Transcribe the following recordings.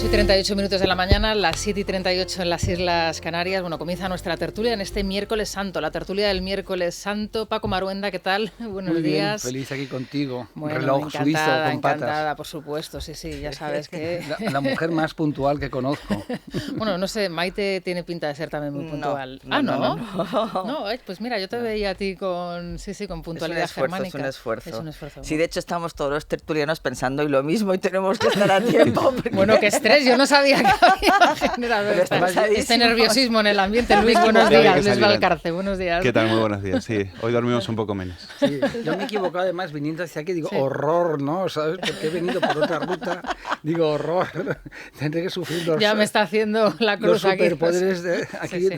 8:38 de la mañana, las 7:38 en las Islas Canarias. Bueno, comienza nuestra tertulia en este miércoles santo, la tertulia del miércoles santo. Paco Maruenda, ¿qué tal? Buenos Muy bien, días. feliz aquí contigo. Bueno, Reloj suizo con patas. Encantada, por supuesto, sí, ya sabes que... La mujer más puntual que conozco. Bueno, no sé, Maite tiene pinta de ser también muy puntual. No. No, pues mira, yo te veía a ti con puntualidad germánica. Es un esfuerzo. Es un esfuerzo. Sí, de hecho estamos todos los tertulianos pensando y lo mismo y tenemos que estar a tiempo. Bueno, qué estrés, yo no sabía que había generado este nerviosismo en el ambiente. Luis, buenos días. Luis Valcarce, buenos días. ¿Qué tal? Muy buenos días. Sí, hoy dormimos un poco menos. Sí, yo me he equivocado además viniendo hacia aquí, digo, horror, ¿no? ¿Sabes? Porque he venido por otra ruta, digo, horror, tendré que sufrir los... Ya me está haciendo la cruz los aquí. Superpoderes aquí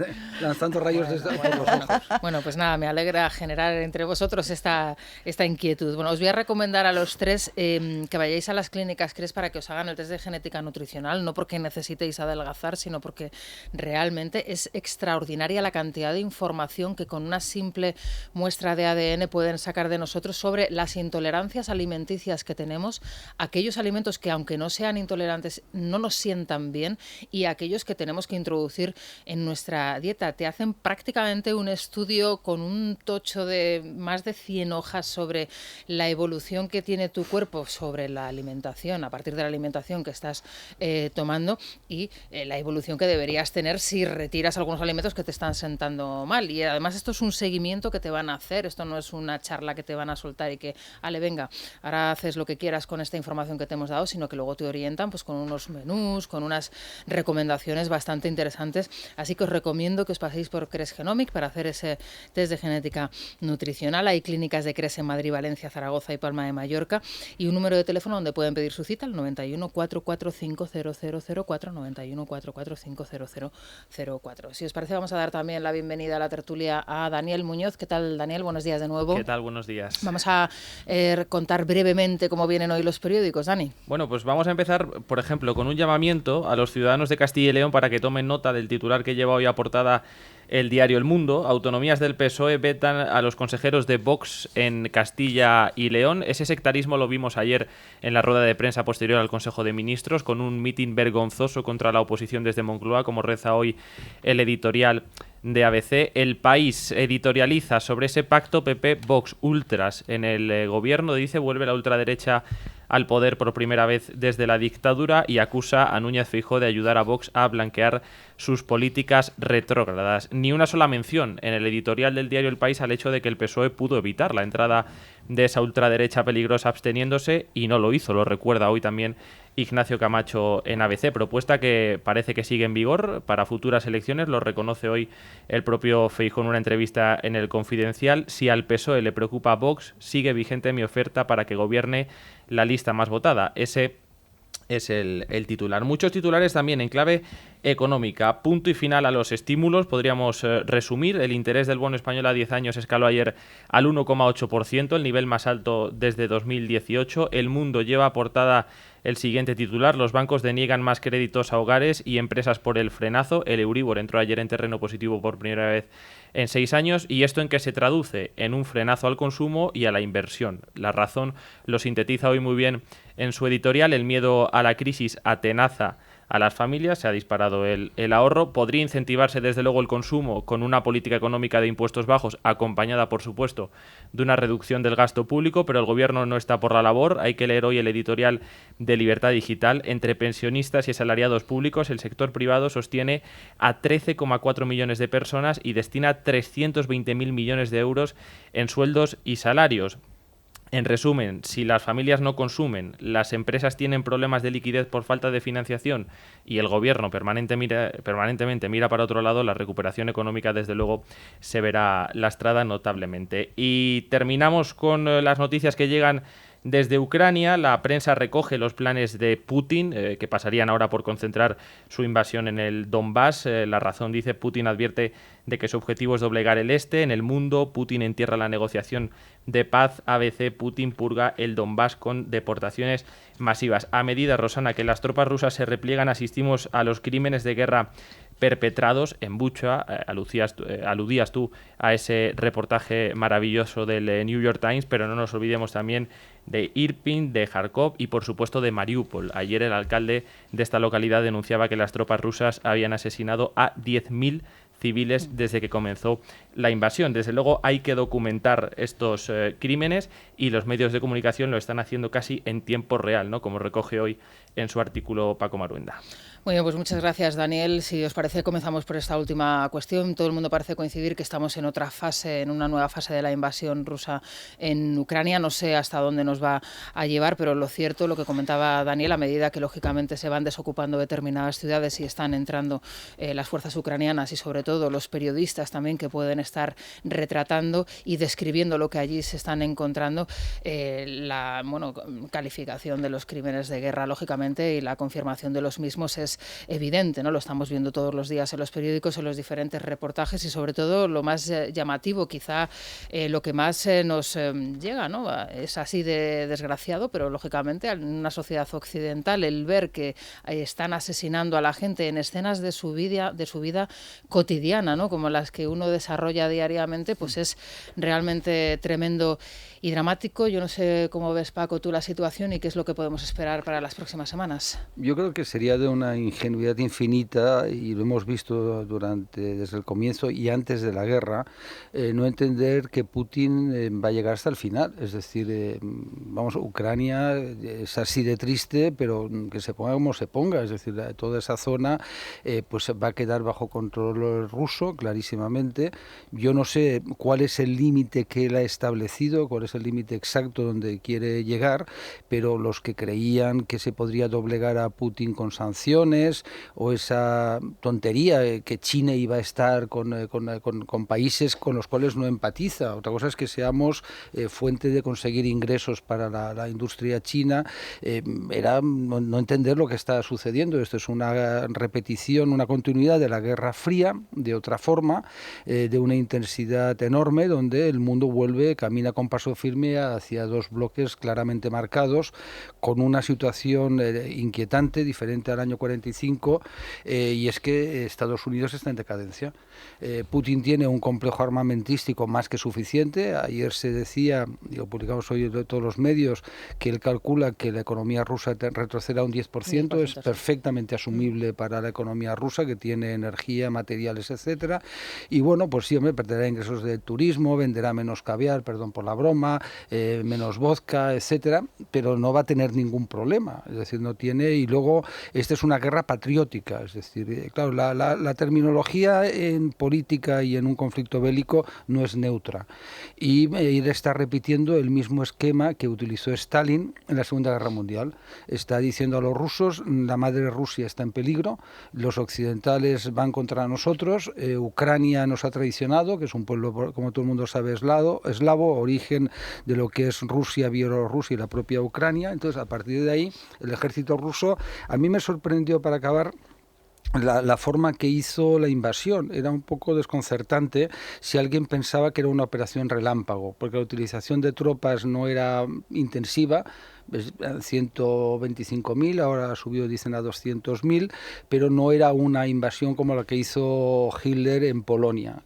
lanzando rayos desde por los ojos. Bueno, pues nada, me alegra generar entre vosotros esta inquietud. Bueno, os voy a recomendar a los tres que vayáis a las clínicas CRES para que os hagan el test de genética nutricional, no porque necesitéis adelgazar, sino porque realmente es extraordinaria la cantidad de información que con una simple muestra de ADN pueden sacar de nosotros sobre las intolerancias alimenticias que tenemos, aquellos alimentos que aunque no sean intolerantes no nos sientan bien y aquellos que tenemos que introducir en nuestra dieta. Te hacen prácticamente un estudio con un tocho de más de 100 hojas sobre la evolución que tiene tu cuerpo sobre la alimentación, a partir de la alimentación que estás tomando y la evolución que deberías tener si retiras algunos alimentos que te están sentando mal. Y además esto es un seguimiento que te van a hacer, esto no es una charla que te van a soltar y que, ale, venga, ahora haces lo que quieras con esta información que te hemos dado, sino que luego te orientan pues con unos menús, con unas recomendaciones bastante interesantes. Así que os recomiendo que os paséis por CRES Genomic para hacer ese test de genética nutricional. Hay clínicas de CRES en Madrid, Valencia, Zaragoza y Palma de Mallorca y un número de teléfono donde pueden pedir su cita, el 91 445 0004, 91 445 0004. Si os parece, vamos a dar también la bienvenida a la tertulia a Daniel Muñoz. ¿Qué tal, Daniel? Buenos días de nuevo. ¿Qué tal? Buenos días. Vamos a contar brevemente cómo vienen hoy los periódicos, Dani. Bueno, pues vamos a empezar, por ejemplo, con un llamamiento a los ciudadanos de Castilla y León para que tomen nota del titular que lleva hoy a portada el diario El Mundo. Autonomías del PSOE vetan a los consejeros de Vox en Castilla y León. Ese sectarismo lo vimos ayer en la rueda de prensa posterior al Consejo de Ministros, con un mitin vergonzoso contra la oposición desde Moncloa, como reza hoy el editorial de ABC. El País editorializa sobre ese pacto PP-Vox Ultras en el gobierno. Dice, vuelve la ultraderecha al poder por primera vez desde la dictadura y acusa a Núñez Feijóo de ayudar a Vox a blanquear sus políticas retrógradas. Ni una sola mención en el editorial del diario El País al hecho de que el PSOE pudo evitar la entrada de esa ultraderecha peligrosa absteniéndose y no lo hizo, lo recuerda hoy también Ignacio Camacho en ABC, propuesta que parece que sigue en vigor para futuras elecciones, lo reconoce hoy el propio Feijóo en una entrevista en El Confidencial. Si al PSOE le preocupa Vox, sigue vigente mi oferta para que gobierne la lista más votada. Ese es el titular. Muchos titulares también en clave económica. Punto y final a los estímulos. Podríamos resumir. El interés del bono español a 10 años escaló ayer al 1,8%, el nivel más alto desde 2018. El Mundo lleva a portada el siguiente titular: los bancos deniegan más créditos a hogares y empresas por el frenazo. El Euribor entró ayer en terreno positivo por primera vez en 6 años. ¿Y esto en qué se traduce? En un frenazo al consumo y a la inversión. La Razón lo sintetiza hoy muy bien en su editorial. El miedo a la crisis atenaza a las familias, se ha disparado el ahorro. Podría incentivarse desde luego el consumo con una política económica de impuestos bajos, acompañada por supuesto de una reducción del gasto público, pero el gobierno no está por la labor. Hay que leer hoy el editorial de Libertad Digital. Entre pensionistas y asalariados públicos, el sector privado sostiene a 13,4 millones de personas y destina 320.000 millones de euros en sueldos y salarios. En resumen, si las familias no consumen, las empresas tienen problemas de liquidez por falta de financiación y el gobierno permanentemente mira para otro lado, la recuperación económica desde luego se verá lastrada notablemente. Y terminamos con las noticias que llegan desde Ucrania. La prensa recoge los planes de Putin, que pasarían ahora por concentrar su invasión en el Donbass. La Razón dice: Putin advierte de que su objetivo es doblegar el este. En El Mundo, Putin entierra la negociación de paz. ABC, Putin purga el Donbass con deportaciones masivas. A medida, Rosana, que las tropas rusas se repliegan, asistimos a los crímenes de guerra perpetrados en Bucha. Aludías tú a ese reportaje maravilloso del New York Times, pero no nos olvidemos también de Irpin, de Kharkov y por supuesto de Mariupol. Ayer el alcalde de esta localidad denunciaba que las tropas rusas habían asesinado a 10.000 civiles desde que comenzó la invasión. Desde luego hay que documentar estos crímenes y los medios de comunicación lo están haciendo casi en tiempo real, ¿no? Como recoge hoy en su artículo Paco Maruenda. Muy bien, pues muchas gracias, Daniel. Si os parece, comenzamos por esta última cuestión. Todo el mundo parece coincidir que estamos en otra fase, en una nueva fase de la invasión rusa en Ucrania. No sé hasta dónde nos va a llevar, pero lo cierto, lo que comentaba Daniel, a medida que lógicamente se van desocupando determinadas ciudades y están entrando las fuerzas ucranianas y sobre todo los periodistas también que pueden estar retratando y describiendo lo que allí se están encontrando, la calificación de los crímenes de guerra, lógicamente, y la confirmación de los mismos es evidente, ¿no? Lo estamos viendo todos los días en los periódicos, en los diferentes reportajes y sobre todo lo más llamativo, quizá lo que más nos llega, ¿no? Es así de desgraciado, pero lógicamente en una sociedad occidental el ver que están asesinando a la gente en escenas de su vida cotidiana, ¿no? Como las que uno desarrolla diariamente, pues es realmente tremendo y dramático. Yo no sé cómo ves, Paco, tú la situación y qué es lo que podemos esperar para las próximas semanas. Yo creo que sería de una ingenuidad infinita, y lo hemos visto desde el comienzo y antes de la guerra, no entender que Putin va a llegar hasta el final. Es decir, Ucrania es así de triste, pero que se ponga como se ponga. Es decir, toda esa zona pues va a quedar bajo control ruso, clarísimamente. Yo no sé cuál es el límite que él ha establecido, cuál es el límite exacto donde quiere llegar, pero los que creían que se podría doblegar a Putin con sanciones o esa tontería que China iba a estar con países con los cuales no empatiza. Otra cosa es que seamos fuente de conseguir ingresos para la industria china. Era no entender lo que está sucediendo. Esto es una repetición, una continuidad de la Guerra Fría, de otra forma, de una intensidad enorme, donde el mundo camina con paso firme hacia dos bloques claramente marcados, con una situación inquietante, diferente al año 45, y es que Estados Unidos está en decadencia. Putin tiene un complejo armamentístico más que suficiente. Ayer se decía, y lo publicamos hoy en todos los medios, que él calcula que la economía rusa retrocederá un 10%, es perfectamente asumible para la economía rusa, que tiene energía, materiales, etcétera. Y bueno, pues sí, hombre, perderá ingresos de turismo, venderá menos caviar, perdón por la broma, menos vodka, etcétera, pero no va a tener ningún problema. Es decir, no tiene. Y luego, esta es una guerra patriótica. Es decir, claro, la terminología en política y en un conflicto bélico no es neutra. Y él está repitiendo el mismo esquema que utilizó Stalin en la Segunda Guerra Mundial. Está diciendo a los rusos: la madre Rusia está en peligro, los occidentales van contra nosotros, Ucrania nos ha traicionado, que es un pueblo, como todo el mundo sabe, eslavo, origen de lo que es Rusia, Bielorrusia y la propia Ucrania. Entonces, a partir de ahí, el ejército ruso, a mí me sorprendió, para acabar, la forma que hizo la invasión. Era un poco desconcertante si alguien pensaba que era una operación relámpago, porque la utilización de tropas no era intensiva. 125.000, ahora ha subido, dicen, a 200.000, pero no era una invasión como la que hizo Hitler en Polonia.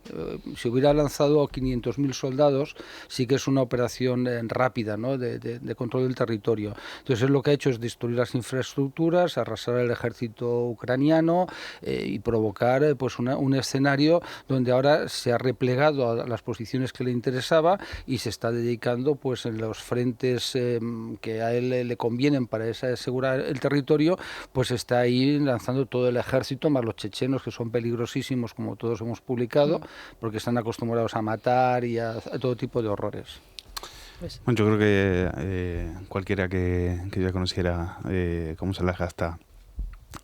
Si hubiera lanzado 500.000 soldados, sí que es una operación rápida, ¿no? de control del territorio. Entonces, él lo que ha hecho es destruir las infraestructuras, arrasar el ejército ucraniano y provocar pues un escenario donde ahora se ha replegado a las posiciones que le interesaba y se está dedicando pues en los frentes que a él le convienen para asegurar el territorio, pues está ahí lanzando todo el ejército, más los chechenos, que son peligrosísimos, como todos hemos publicado, porque están acostumbrados a matar y a todo tipo de horrores. Bueno, yo creo que cualquiera que ya conociera cómo se las gasta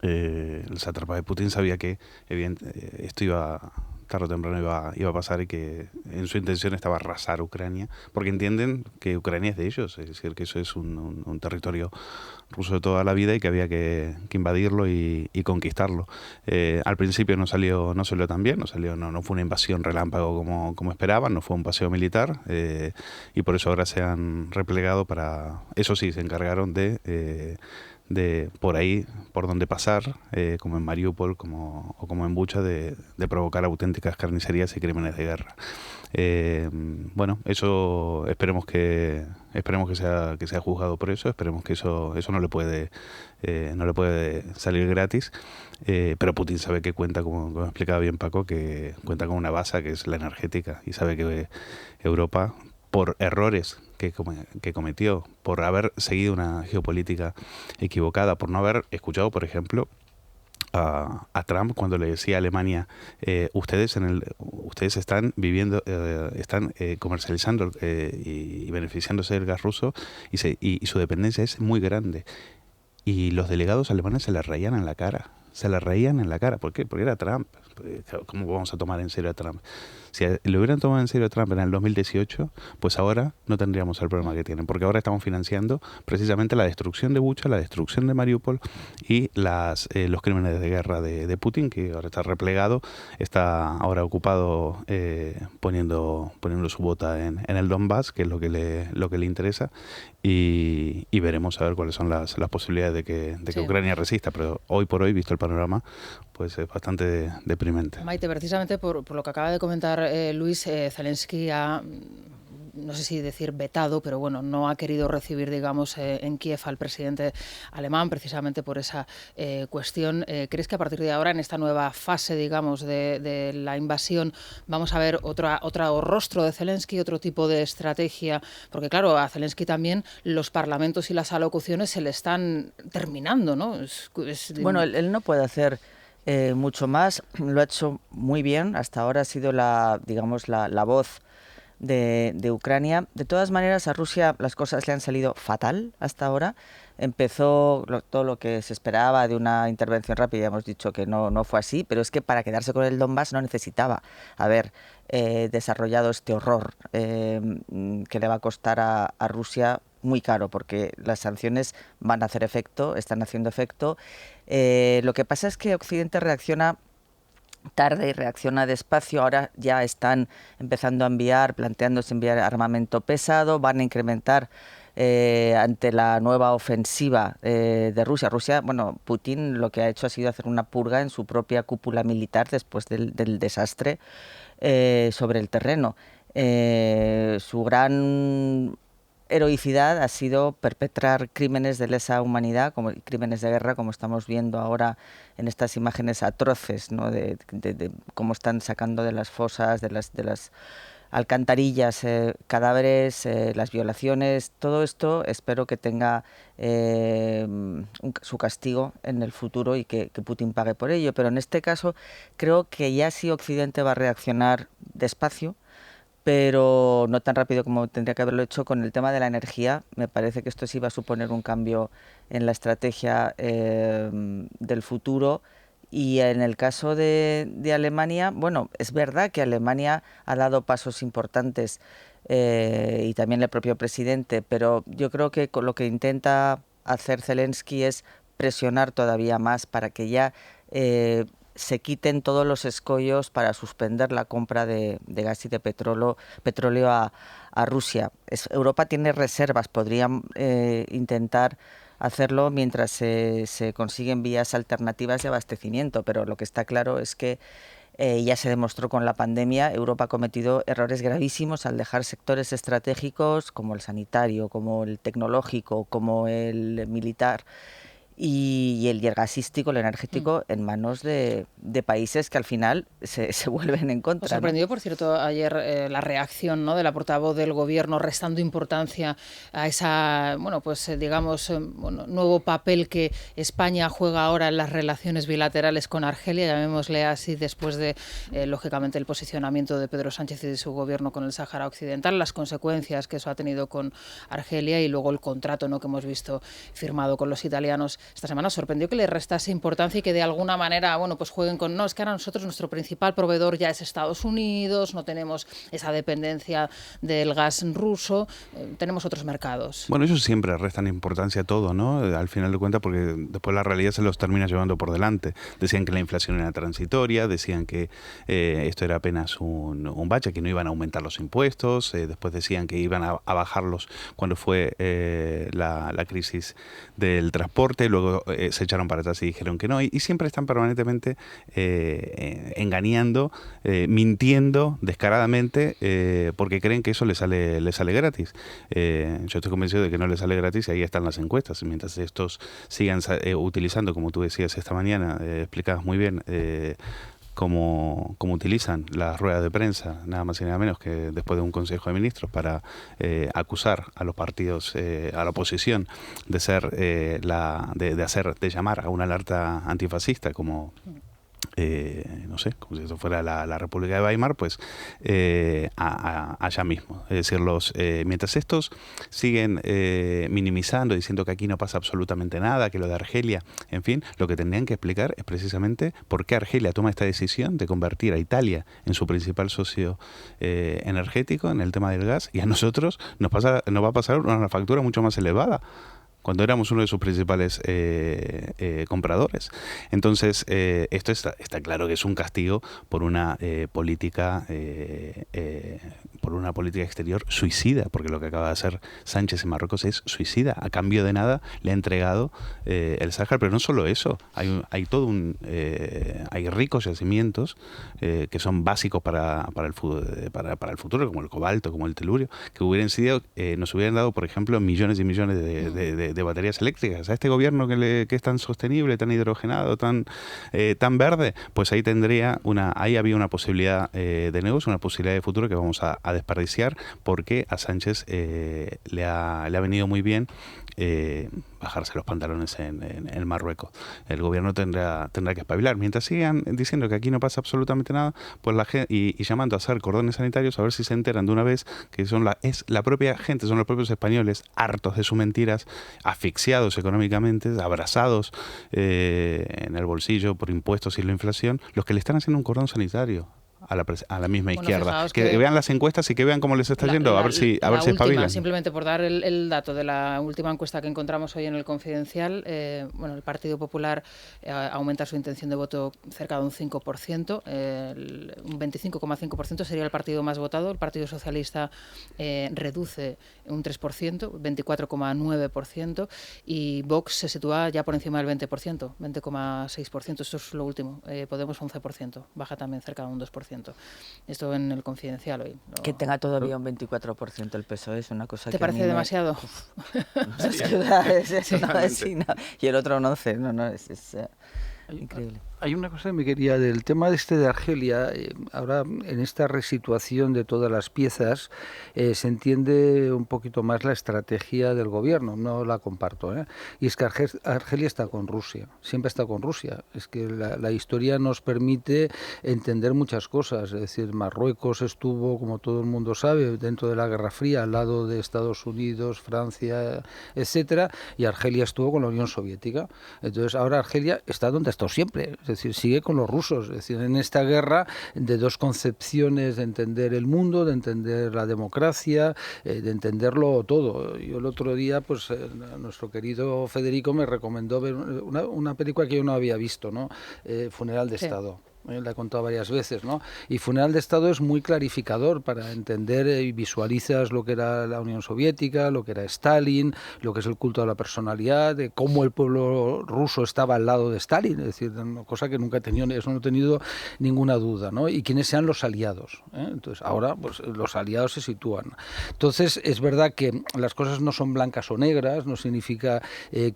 el sátrapa de Putin sabía que esto iba tarde o temprano iba a pasar y que en su intención estaba arrasar Ucrania, porque entienden que Ucrania es de ellos, es decir, que eso es un territorio ruso de toda la vida y que había que invadirlo y conquistarlo. Al principio no salió tan bien, no fue una invasión relámpago como esperaban, no fue un paseo militar, y por eso ahora se han replegado para, eso sí, se encargaron de por ahí, por donde pasar, como en Mariupol o como en Bucha, de provocar auténticas carnicerías y crímenes de guerra. Bueno, eso esperemos que sea juzgado por eso, esperemos que eso no le puede salir gratis, pero Putin sabe que cuenta, como explicaba bien Paco, que cuenta con una base que es la energética, y sabe que Europa, por errores que cometió, por haber seguido una geopolítica equivocada, por no haber escuchado, por ejemplo, a Trump cuando le decía a Alemania, ustedes están viviendo, están comercializando y beneficiándose del gas ruso, y su dependencia es muy grande. Y los delegados alemanes se les reían en la cara. ¿Por qué? Porque era Trump. ¿Cómo vamos a tomar en serio a Trump? Si le hubieran tomado en serio a Trump en el 2018, pues ahora no tendríamos el problema que tienen, porque ahora estamos financiando precisamente la destrucción de Bucha, la destrucción de Mariupol y los crímenes de guerra de Putin, que ahora está replegado, está ahora ocupado poniendo su bota en el Donbass, que es lo que le interesa, y veremos a ver cuáles son las posibilidades de que Ucrania resista, pero hoy por hoy, visto el panorama, pues es bastante deprimente. Maite, precisamente por lo que acaba de comentar Luis, Zelensky ha, no sé si decir vetado, pero bueno, no ha querido recibir, digamos, en Kiev al presidente alemán, precisamente por esa cuestión. ¿Crees que a partir de ahora, en esta nueva fase, digamos, de la invasión, vamos a ver otro rostro de Zelensky, otro tipo de estrategia? Porque claro, a Zelensky también los parlamentos y las alocuciones se le están terminando, ¿no? Bueno, él no puede hacer mucho más, lo ha hecho muy bien, hasta ahora ha sido la voz de Ucrania. De todas maneras, a Rusia las cosas le han salido fatal hasta ahora. Empezó todo lo que se esperaba de una intervención rápida, ya hemos dicho que no fue así, pero es que para quedarse con el Donbass no necesitaba haber desarrollado este horror que le va a costar a Rusia muy caro, porque las sanciones van a hacer efecto, están haciendo efecto. Lo que pasa es que Occidente reacciona tarde y reacciona despacio. Ahora ya están empezando a planteándose enviar armamento pesado, van a incrementar ante la nueva ofensiva de Rusia. Bueno, Putin lo que ha hecho ha sido hacer una purga en su propia cúpula militar después del desastre sobre el terreno. Su gran heroicidad ha sido perpetrar crímenes de lesa humanidad, como crímenes de guerra, como estamos viendo ahora en estas imágenes atroces, ¿no? de cómo están sacando de las fosas, de las alcantarillas, cadáveres, las violaciones. Todo esto espero que tenga su castigo en el futuro y que Putin pague por ello. Pero en este caso creo que ya sí Occidente va a reaccionar despacio, pero no tan rápido como tendría que haberlo hecho con el tema de la energía. Me parece que esto sí va a suponer un cambio en la estrategia del futuro. Y en el caso de Alemania, bueno, es verdad que Alemania ha dado pasos importantes y también el propio presidente, pero yo creo que lo que intenta hacer Zelensky es presionar todavía más para que ya se quiten todos los escollos para suspender la compra de gas y de petróleo a Rusia. Europa tiene reservas, podrían intentar hacerlo mientras se consiguen vías alternativas de abastecimiento, pero lo que está claro es que ya se demostró con la pandemia, Europa ha cometido errores gravísimos al dejar sectores estratégicos como el sanitario, como el tecnológico, como el militar y el gasístico, el energético, en manos de países que al final se vuelven en contra. Nos sorprendió, ¿no? Por cierto, ayer la reacción, ¿no?, de la portavoz del Gobierno restando importancia a esa, bueno, pues digamos, nuevo papel que España juega ahora en las relaciones bilaterales con Argelia, llamémosle así, después de, lógicamente, el posicionamiento de Pedro Sánchez y de su Gobierno con el Sáhara Occidental, las consecuencias que eso ha tenido con Argelia y luego el contrato, ¿no?, que hemos visto firmado con los italianos. esta semana sorprendió que le restase importancia y que de alguna manera, bueno, pues jueguen con, no, es que ahora nosotros nuestro principal proveedor ya es Estados Unidos, no tenemos esa dependencia del gas ruso, tenemos otros mercados. Bueno, ellos siempre restan importancia a todo, ¿no? Al final de cuentas, porque después la realidad se los termina llevando por delante. Decían que la inflación era transitoria, decían que esto era apenas un bache, que no iban a aumentar los impuestos, después decían que iban a bajarlos cuando fue la crisis del transporte, luego se echaron para atrás y dijeron que no, y siempre están permanentemente engañando, mintiendo descaradamente, porque creen que eso les sale gratis. Yo estoy convencido de que no les sale gratis y ahí están las encuestas. Mientras estos sigan utilizando, como tú decías esta mañana, explicabas muy bien, cómo utilizan las ruedas de prensa, nada más y nada menos que después de un Consejo de Ministros, para acusar a los partidos, a la oposición, de ser de llamar a una alerta antifascista, como no sé, como si eso fuera la República de Weimar, pues allá mismo. Es decir, mientras estos siguen minimizando, diciendo que aquí no pasa absolutamente nada, que lo de Argelia, en fin, lo que tendrían que explicar es precisamente por qué Argelia toma esta decisión de convertir a Italia en su principal socio energético en el tema del gas, y a nosotros nos va a pasar una factura mucho más elevada, cuando éramos uno de sus principales compradores. Entonces, esto está claro que es un castigo por una política exterior suicida, porque lo que acaba de hacer Sánchez en Marruecos es suicida. A cambio de nada le ha entregado el Sáhara, pero no solo eso, hay ricos yacimientos que son básicos para el futuro, como el cobalto, como el telurio, que nos hubieran dado, por ejemplo, millones y millones de baterías eléctricas. A este gobierno que es tan sostenible, tan hidrogenado, tan verde, pues ahí había una posibilidad de negocio, una posibilidad de futuro que vamos a desperdiciar, porque a Sánchez le ha venido muy bien bajarse los pantalones en Marruecos. El gobierno tendrá que espabilar. Mientras sigan diciendo que aquí no pasa absolutamente nada, pues y llamando a hacer cordones sanitarios, a ver si se enteran de una vez que es la propia gente, son los propios españoles, hartos de sus mentiras, asfixiados económicamente, abrazados en el bolsillo por impuestos y la inflación, los que le están haciendo un cordón sanitario a la misma izquierda. Que vean las encuestas y que vean cómo les está yendo, a ver si espabilan. Simplemente por dar el dato de la última encuesta que encontramos hoy en el Confidencial, el Partido Popular aumenta su intención de voto cerca de un 5%, un 25,5% sería el partido más votado. El Partido Socialista reduce un 3%, 24,9%, y Vox se sitúa ya por encima del 20%, 20,6%. Esto es lo último. Podemos 11%, baja también cerca de un 2%. Esto en el Confidencial hoy. Que tenga todavía un 24% el PSOE es una cosa ¿Te parece demasiado? Y el otro un 11%, es increíble. Hay una cosa que me quería del tema de Argelia. Ahora, en esta resituación de todas las piezas, se entiende un poquito más la estrategia del gobierno. No la comparto, y es que Argelia está con Rusia, siempre está con Rusia. Es que la historia nos permite entender muchas cosas. Es decir, Marruecos estuvo, como todo el mundo sabe, dentro de la Guerra Fría, al lado de Estados Unidos, Francia, etcétera, y Argelia estuvo con la Unión Soviética. Entonces, ahora Argelia está donde ha estado siempre. Es decir, sigue con los rusos. Es decir, en esta guerra de dos concepciones de entender el mundo, de entender la democracia, de entenderlo todo. Yo el otro día, pues nuestro querido Federico me recomendó ver una película que yo no había visto, ¿no? Funeral de Estado. La he contado varias veces, ¿no? Y Funeral de Estado es muy clarificador para entender y visualizas lo que era la Unión Soviética, lo que era Stalin, lo que es el culto a la personalidad, de cómo el pueblo ruso estaba al lado de Stalin, es decir, una cosa que nunca he tenido, eso no he tenido ninguna duda, ¿no? Y quiénes sean los aliados, Entonces, ahora, pues los aliados se sitúan. Entonces, es verdad que las cosas no son blancas o negras, no significa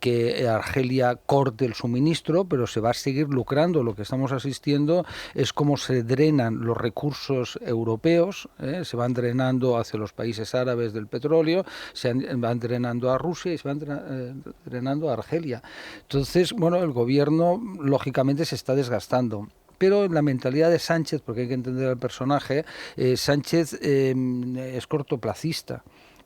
que Argelia corte el suministro, pero se va a seguir lucrando. Lo que estamos asistiendo es cómo se drenan los recursos europeos, se van drenando hacia los países árabes del petróleo, se van drenando a Rusia y se van drenando a Argelia. Entonces, bueno, el gobierno lógicamente se está desgastando. Pero en la mentalidad de Sánchez, porque hay que entender al personaje, Sánchez es cortoplacista.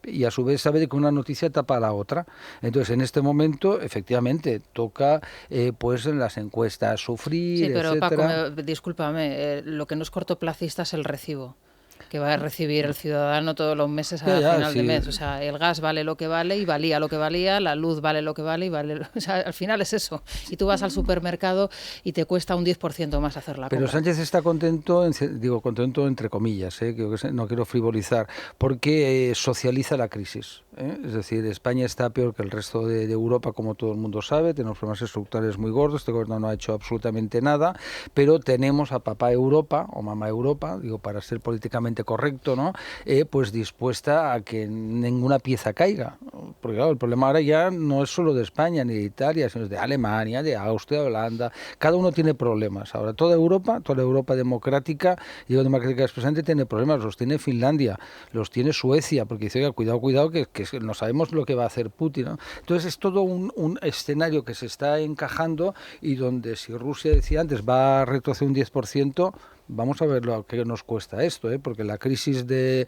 y a su vez sabe de que una noticia tapa a la otra. Entonces, en este momento, efectivamente, toca pues en las encuestas sufrir, Sí, pero etcétera. Paco, discúlpame, lo que no es cortoplacista es el recibo que va a recibir el ciudadano todos los meses a Ya, final de sí. mes. O sea, el gas vale lo que vale y valía lo que valía, la luz vale lo que vale y vale... O sea, al final es eso. Y tú vas al supermercado y te cuesta un 10% más hacer la Pero compra. Sánchez está contento, digo contento entre comillas, no quiero frivolizar, porque socializa la crisis. Es decir, España está peor que el resto de Europa, como todo el mundo sabe, tenemos problemas estructurales muy gordos, este gobierno no ha hecho absolutamente nada, pero tenemos a papá Europa, o mamá Europa, digo para ser políticamente correcto, ¿no? Pues dispuesta a que ninguna pieza caiga. Porque claro, el problema ahora ya no es solo de España ni de Italia, sino de Alemania, de Austria, de Holanda. Cada uno tiene problemas. Ahora toda Europa democrática, digo democrática expresamente, tiene problemas. Los tiene Finlandia, los tiene Suecia, porque dice, oiga, cuidado, que no sabemos lo que va a hacer Putin, ¿no? Entonces es todo un escenario que se está encajando y donde si Rusia, decía antes, va a retroceder un 10%, vamos a ver lo que nos cuesta esto, porque la crisis de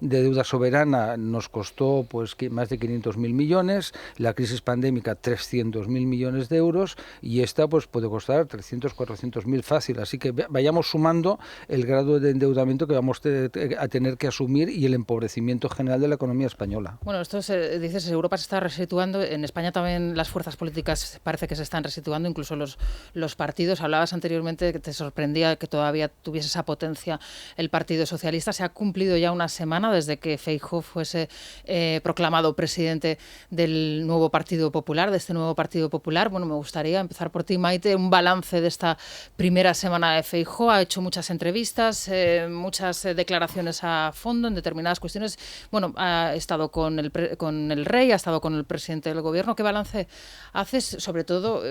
deuda soberana nos costó pues más de 500.000 millones, la crisis pandémica 300.000 millones de euros y esta pues puede costar 300, 400.000 fácil. Así que vayamos sumando el grado de endeudamiento que vamos a tener que asumir y el empobrecimiento general de la economía española. Bueno, esto dices, Europa se está resituando, en España también las fuerzas políticas parece que se están resituando, incluso los partidos. Hablabas anteriormente que te sorprendía que todavía tuviese esa potencia el Partido Socialista. Se ha cumplido ya una semana desde que Feijóo fuese proclamado presidente del nuevo Partido Popular, de este nuevo Partido Popular. Bueno, me gustaría empezar por ti, Maite, un balance de esta primera semana de Feijóo. Ha hecho muchas entrevistas, muchas declaraciones a fondo en determinadas cuestiones. Bueno, ha estado con el rey, ha estado con el presidente del gobierno. ¿Qué balance haces, sobre todo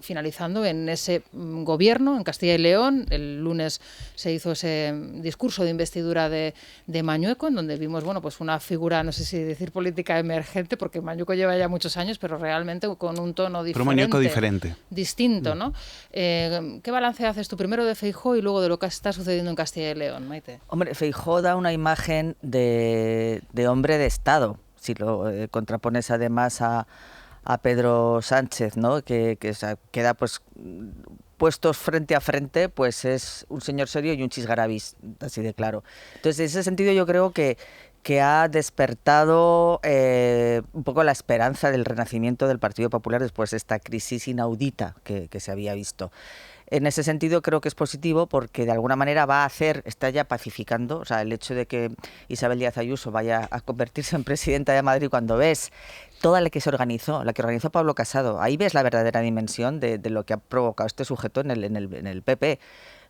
finalizando en ese gobierno en Castilla y León? El lunes se hizo ese discurso de investidura de Mañueco, en donde vimos, bueno, pues una figura, no sé si decir política emergente, porque Mañueco lleva ya muchos años, pero realmente con un tono diferente. Pero Mañueco diferente. Distinto, ¿no? ¿Qué balance haces tú primero de Feijóo y luego de lo que está sucediendo en Castilla y León, Maite? Hombre, Feijóo da una imagen de hombre de Estado, si lo contrapones además a Pedro Sánchez, ¿no? Que queda pues puestos frente a frente, pues es un señor serio y un chisgarabis, así de claro. Entonces, en ese sentido yo creo que ha despertado un poco la esperanza del renacimiento del Partido Popular después de esta crisis inaudita que se había visto. En ese sentido creo que es positivo porque de alguna manera está ya pacificando, o sea, el hecho de que Isabel Díaz Ayuso vaya a convertirse en presidenta de Madrid, cuando ves toda la que organizó Pablo Casado, ahí ves la verdadera dimensión de lo que ha provocado este sujeto en el PP.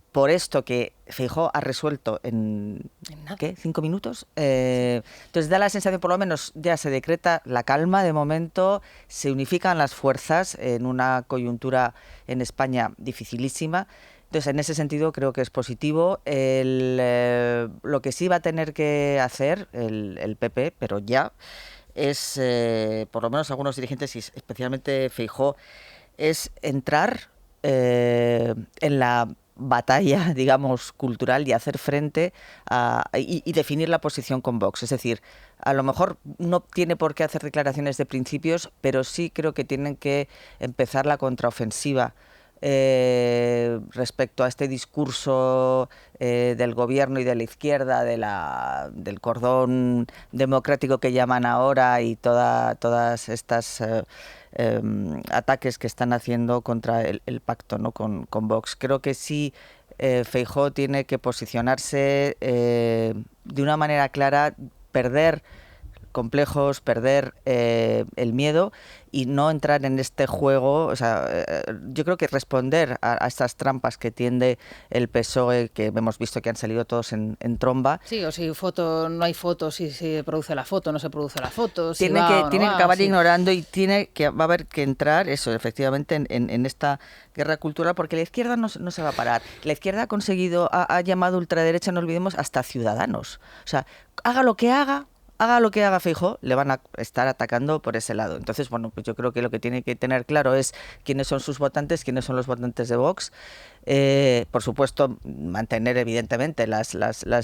Por esto que Feijóo ha resuelto en ¿qué? 5 minutos. Entonces da la sensación, por lo menos ya se decreta la calma de momento, se unifican las fuerzas en una coyuntura en España dificilísima. Entonces, en ese sentido creo que es positivo. Lo que sí va a tener que hacer el PP, pero ya, es, por lo menos algunos dirigentes, y especialmente Feijóo, es entrar en la batalla, digamos, cultural y hacer frente y definir la posición con Vox. Es decir, a lo mejor no tiene por qué hacer declaraciones de principios, pero sí creo que tienen que empezar la contraofensiva respecto a este discurso del gobierno y de la izquierda, del cordón democrático que llaman ahora, y todas estas ataques que están haciendo contra el pacto, ¿no? con Vox. Creo que sí, Feijóo tiene que posicionarse de una manera clara, perder complejos, perder el miedo y no entrar en este juego. O sea, yo creo que responder a estas trampas que tiende el PSOE, que hemos visto que han salido todos en tromba. Sí, o si no hay foto, si se produce la foto, no se produce la foto. Si tiene que acabar ignorando y va a haber que entrar, eso, efectivamente, en esta guerra cultural, porque la izquierda no se va a parar. La izquierda ha llamado ultraderecha, no olvidemos, hasta Ciudadanos. O sea, haga lo que haga Feijóo, le van a estar atacando por ese lado. Entonces, bueno, pues yo creo que lo que tiene que tener claro es quiénes son sus votantes, quiénes son los votantes de Vox. Por supuesto, mantener evidentemente las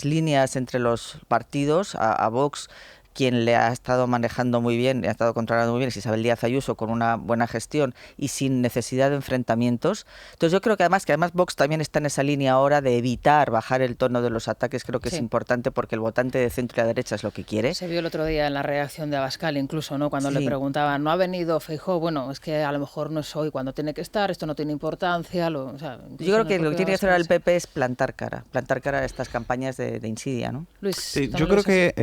líneas entre los partidos. A Vox quien le ha estado manejando muy bien, le ha estado controlando muy bien, es Isabel Díaz Ayuso, con una buena gestión y sin necesidad de enfrentamientos. Entonces yo creo que además Vox también está en esa línea ahora de evitar bajar el tono de los ataques. Creo que es importante porque el votante de centro y la derecha es lo que quiere. Se vio el otro día en la reacción de Abascal incluso, ¿no? Cuando le preguntaban, ¿no ha venido Feijóo? Bueno, es que a lo mejor no es hoy cuando tiene que estar, esto no tiene importancia. O sea, yo creo que lo que tiene que hacer el PP es plantar cara a estas campañas de insidia, ¿no? Luis, sí, yo creo que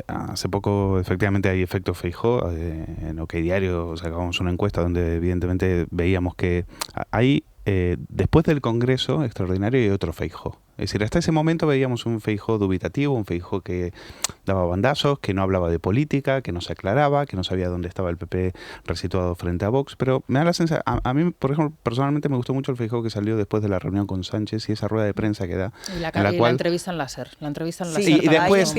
hace poco efectivamente hay efecto Feijóo. En OK Diario sacamos una encuesta donde evidentemente veíamos que hay después del Congreso extraordinario hay otro Feijóo. Es decir, hasta ese momento veíamos un Feijóo dubitativo, un Feijóo que daba bandazos, que no hablaba de política, que no se aclaraba, que no sabía dónde estaba el PP resituado frente a Vox. Pero me da la sensación, a mí, por ejemplo, personalmente me gustó mucho el Feijóo que salió después de la reunión con Sánchez y esa rueda de prensa que da. Y la entrevista en la SER. Y después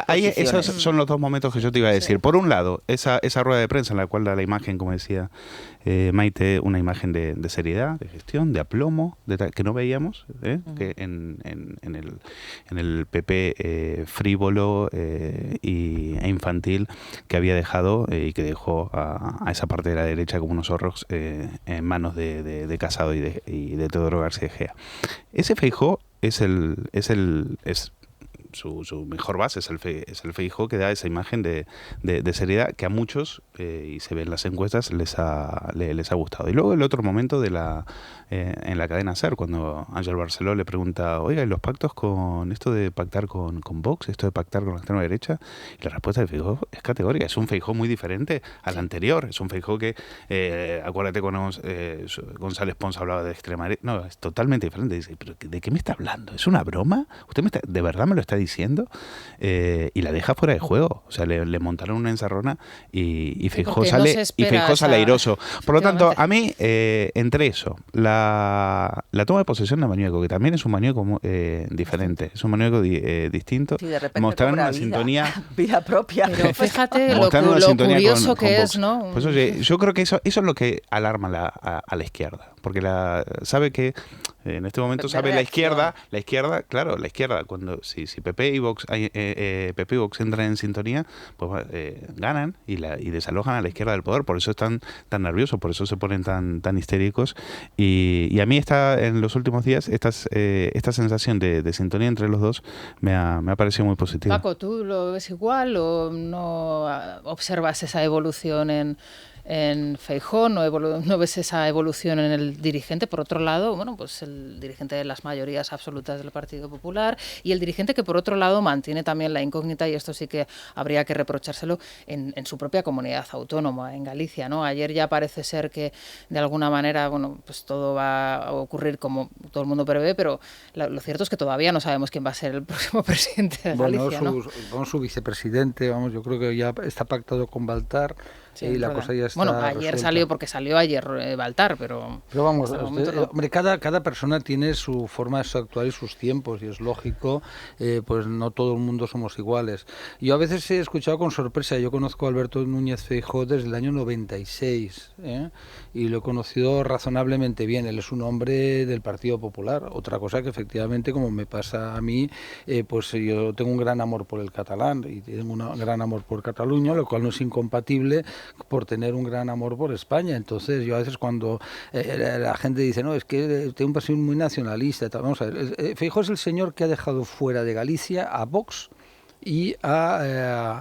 ahí esos son los dos momentos que yo te iba a decir. Por un lado, esa rueda de prensa en la cual da la imagen, como decía Maite, una imagen de seriedad, de gestión, de aplomo, que no veíamos, que en el PP frívolo e infantil que había dejado y que dejó a esa parte de la derecha como unos zorros en manos de Casado y de Teodoro García Egea. Ese Feijóo es su mejor base, es el Feijóo que da esa imagen de seriedad que a muchos, y se ve en las encuestas, les ha gustado. Y luego el otro momento en la cadena SER, cuando Ángel Barceló le pregunta, oiga, ¿y los pactos con esto de pactar con Vox, esto de pactar con la extrema derecha? Y la respuesta de Feijóo es categórica, es un Feijóo muy diferente al anterior, es un Feijóo que, acuérdate cuando González Pons hablaba de extrema derecha, no, es totalmente diferente. Dice, ¿pero de qué me está hablando? ¿Es una broma? ¿Usted de verdad me lo está diciendo? Y la deja fuera de juego, o sea, le montaron una enzarrona y Feijóo sale airoso. Por lo tanto, a mí, entre eso, la toma de posesión de Mañueco, que también es un Mañueco diferente, es un Mañueco distinto, mostrar una sintonía vida propia. Pero fíjate lo curioso que es, ¿no? Pues oye, yo creo que eso es lo que alarma a la izquierda, porque sabe que en este momento sabe la izquierda, claro, la izquierda, cuando si PP y Vox entran en sintonía, pues ganan y desalojan a la izquierda del poder. Por eso están tan nerviosos, por eso se ponen tan histéricos. Y a mí en los últimos días esta sensación de sintonía entre los dos me ha parecido muy positiva. Paco, ¿tú lo ves igual o no observas esa evolución en Feijóo, no ves esa evolución en el dirigente? Por otro lado, bueno, pues el dirigente de las mayorías absolutas del Partido Popular y el dirigente que por otro lado mantiene también la incógnita, y esto sí que habría que reprochárselo, en su propia comunidad autónoma, en Galicia, ¿no? Ayer ya parece ser que de alguna manera, bueno, pues todo va a ocurrir como todo el mundo prevé, pero lo cierto es que todavía no sabemos quién va a ser el próximo presidente de Galicia, ¿no? Su vicepresidente, yo creo que ya está pactado con Baltar. Sí, y la cosa ya está ayer resuelta. Salió porque salió ayer Baltar, pero vamos, hombre, cada persona tiene su forma de actuar y sus tiempos, y es lógico, pues no todo el mundo somos iguales. Yo a veces he escuchado con sorpresa, yo conozco a Alberto Núñez Feijóo desde el año 96, y lo he conocido razonablemente bien. Él es un hombre del Partido Popular. Otra cosa que efectivamente, como me pasa a mí, pues yo tengo un gran amor por el catalán y tengo un gran amor por Cataluña, lo cual no es incompatible por tener un gran amor por España. Entonces yo a veces cuando la gente dice, no, es que tiene un perfil muy nacionalista, vamos a ver, Feijóo es el señor que ha dejado fuera de Galicia a Vox y a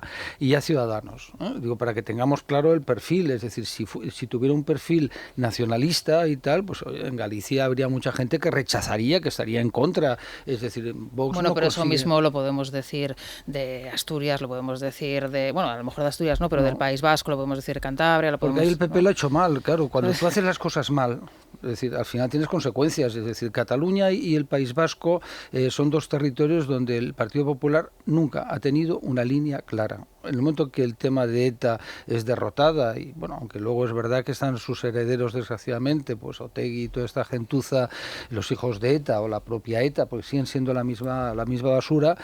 Ciudadanos, ¿eh? Digo, para que tengamos claro el perfil, es decir, si tuviera un perfil nacionalista y tal, pues en Galicia habría mucha gente que rechazaría, que estaría en contra, es decir, Vox bueno, no pero consigue... eso mismo lo podemos decir de Asturias, lo podemos decir bueno, a lo mejor de Asturias no, pero del País Vasco, lo podemos decir de Cantabria, Porque ahí el PP lo ha hecho mal, claro, cuando tú haces las cosas mal, es decir, al final tienes consecuencias, es decir, Cataluña y el País Vasco son dos territorios donde el Partido Popular nunca ha tenido una línea clara. En el momento que el tema de ETA es derrotada, y bueno, aunque luego es verdad que están sus herederos, desgraciadamente, pues Otegi y toda esta gentuza, los hijos de ETA o la propia ETA, porque siguen siendo la misma basura,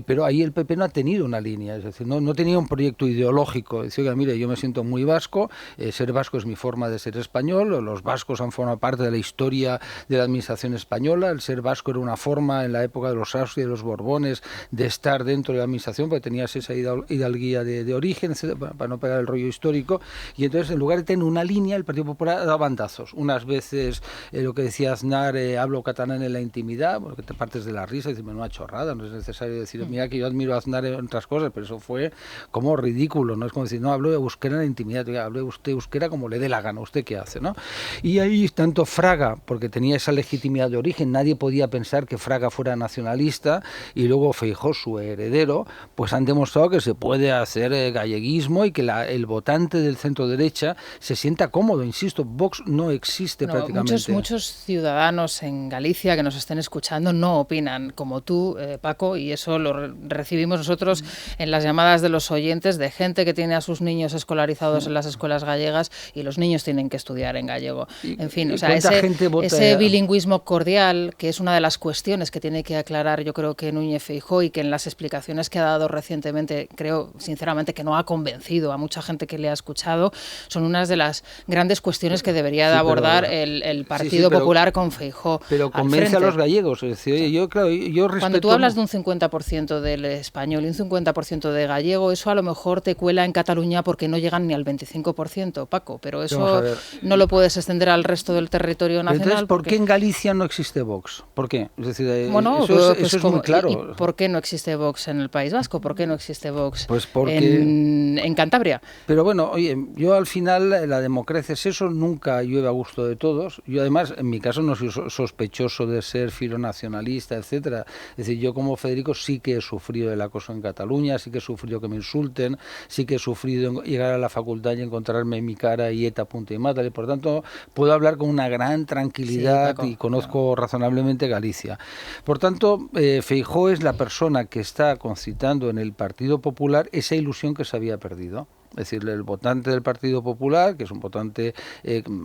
pero ahí el PP no ha tenido una línea, es decir, no tenía un proyecto ideológico. Dice, oiga, mire, yo me siento muy vasco, ser vasco es mi forma de ser español, los vascos han formado parte de la historia de la administración española, el ser vasco era una forma en la época de los Austrias y de los Borbones de estar dentro de la administración, porque tenías esa hidalguía de origen, etcétera, para no pegar el rollo histórico, y entonces en lugar de tener una línea, el Partido Popular da bandazos. Unas veces, lo que decía Aznar, hablo catalán en la intimidad, porque te partes de la risa y dices, una chorrada, no es necesario decir, mira que yo admiro a Aznar en otras cosas, pero eso fue como ridículo, ¿no? Es como decir, no, hablo de euskera en la intimidad, hablo usted euskera como le dé la gana, ¿usted qué hace, no? Y ahí tanto Fraga, porque tenía esa legitimidad de origen, nadie podía pensar que Fraga fuera nacionalista, y luego Feijóo, su heredero, pues han demostrado que se puede hacer galleguismo y que el votante del centro derecha se sienta cómodo. Insisto, Vox no existe prácticamente. Muchos ciudadanos en Galicia que nos estén escuchando no opinan como tú, Paco, y eso lo recibimos nosotros en las llamadas de los oyentes de gente que tiene a sus niños escolarizados en las escuelas gallegas y los niños tienen que estudiar en gallego. En fin, o sea, ese bilingüismo cordial, que es una de las cuestiones que tiene que aclarar, yo creo que Núñez Feijóo, y que en las explicaciones que ha dado recientemente, creo sinceramente que no ha convencido a mucha gente que le ha escuchado, son unas de las grandes cuestiones que debería de abordar el Partido Popular con Feijóo. Pero convence a los gallegos. Es decir, oye, yo respeto... Cuando tú hablas de un 50% del español y un 50% de gallego, eso a lo mejor te cuela en Cataluña porque no llegan ni al 25%, Paco, pero eso no lo puedes extender al resto del territorio nacional. Entonces, ¿por qué en Galicia no existe Vox? ¿Por qué? Es decir, bueno, eso es muy claro. ¿Y por qué no existe Vox en el País Vasco? ¿Por qué no existe Vox pues porque... en Cantabria? Pero bueno, oye, yo al final la democracia es eso, nunca llueve a gusto de todos. Yo además, en mi caso, no soy sospechoso de ser filonacionalista, etcétera. Es decir, yo como Federico sí que he sufrido el acoso en Cataluña, sí que he sufrido que me insulten, sí que he sufrido llegar a la facultad y encontrarme en mi cara y ETA, punto y mátale. Por tanto, puedo hablar con una gran tranquilidad, sí, Paco, y conozco razonablemente Galicia. Por tanto, Feijóo es la persona que está concitando en el Partido Popular esa ilusión que se había perdido. Es decir, el votante del Partido Popular, que es un votante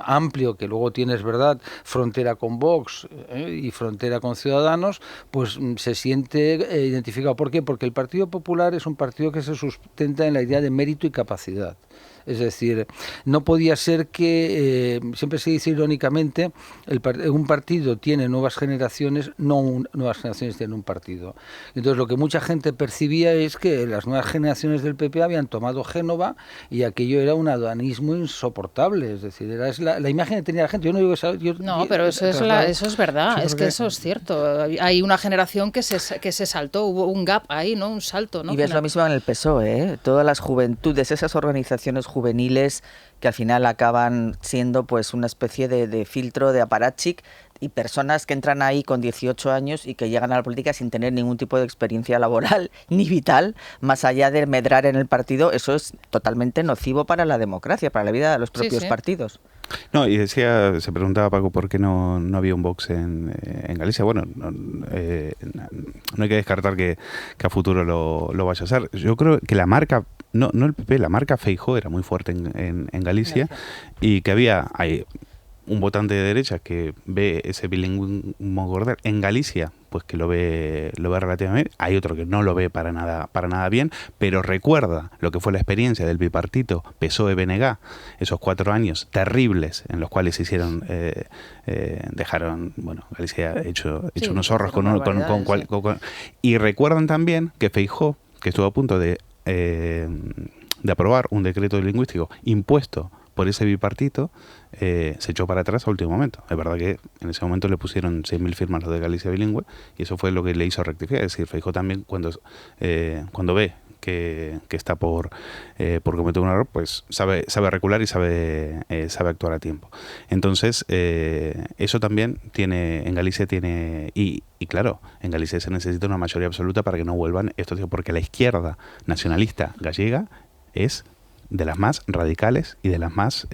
amplio, que luego tienes, ¿verdad?, frontera con Vox y frontera con Ciudadanos, pues se siente identificado. ¿Por qué? Porque el Partido Popular es un partido que se sustenta en la idea de mérito y capacidad. Es decir, no podía ser que, siempre se dice irónicamente, un partido tiene nuevas generaciones, nuevas generaciones tienen un partido. Entonces lo que mucha gente percibía es que las nuevas generaciones del PP habían tomado Génova y aquello era un aduanismo insoportable. Es decir, era la imagen que tenía la gente. Yo no digo pero eso es verdad, es que eso es cierto. Hay una generación que se saltó, hubo un gap ahí, ¿no? Un salto, ¿no? Y ves lo mismo en el PSOE, ¿eh? Todas las juventudes, esas organizaciones juveniles que al final acaban siendo pues una especie de filtro de aparachic, y personas que entran ahí con 18 años y que llegan a la política sin tener ningún tipo de experiencia laboral ni vital, más allá de medrar en el partido. Eso es totalmente nocivo para la democracia, para la vida de los propios partidos. No, y se preguntaba Paco por qué no había un Vox en Galicia. Bueno, no hay que descartar que a futuro lo vaya a hacer. Yo creo que la marca, no el PP, la marca Feijóo era muy fuerte en Galicia, y que hay un votante de derecha que ve ese bilingüismo cordial en Galicia, pues que lo ve relativamente bien. Hay otro que no lo ve para nada bien, pero recuerda lo que fue la experiencia del bipartito PSOE-BNG, esos 4 años terribles en los cuales se hicieron, dejaron, bueno, Galicia hecho unos zorros y recuerdan también que Feijóo, que estuvo a punto de aprobar un decreto lingüístico impuesto por ese bipartito, se echó para atrás a último momento. Es verdad que en ese momento le pusieron 6.000 firmas los de Galicia bilingüe, y eso fue lo que le hizo rectificar. Es decir, Feijóo también cuando ve que está por cometer un error, pues sabe recular y sabe actuar a tiempo. Entonces, eso también en Galicia tiene, y claro, en Galicia se necesita una mayoría absoluta para que no vuelvan estos, porque la izquierda nacionalista gallega es de las más radicales y de las más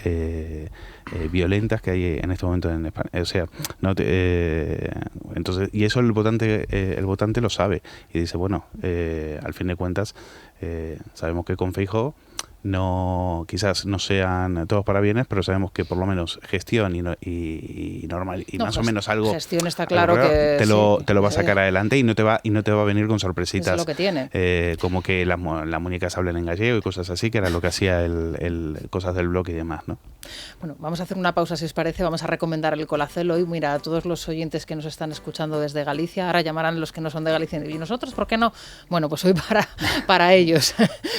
violentas que hay en este momento en España. O sea, entonces, y eso el votante lo sabe y dice, bueno, al fin de cuentas, sabemos que con Feijóo quizás no sean todos para bienes, pero sabemos que por lo menos gestión y normal y más o menos algo. Gestión está claro que te lo va a sacar adelante y no te va a venir con sorpresitas. Es lo que tiene. Como que las muñecas hablan en gallego y cosas así, que era lo que hacía el cosas del blog y demás, ¿no? Bueno, vamos a hacer una pausa si os parece, vamos a recomendar el Colacel hoy. Mira, a todos los oyentes que nos están escuchando desde Galicia, ahora llamarán los que no son de Galicia. ¿Y nosotros por qué no? Bueno, pues hoy para ellos.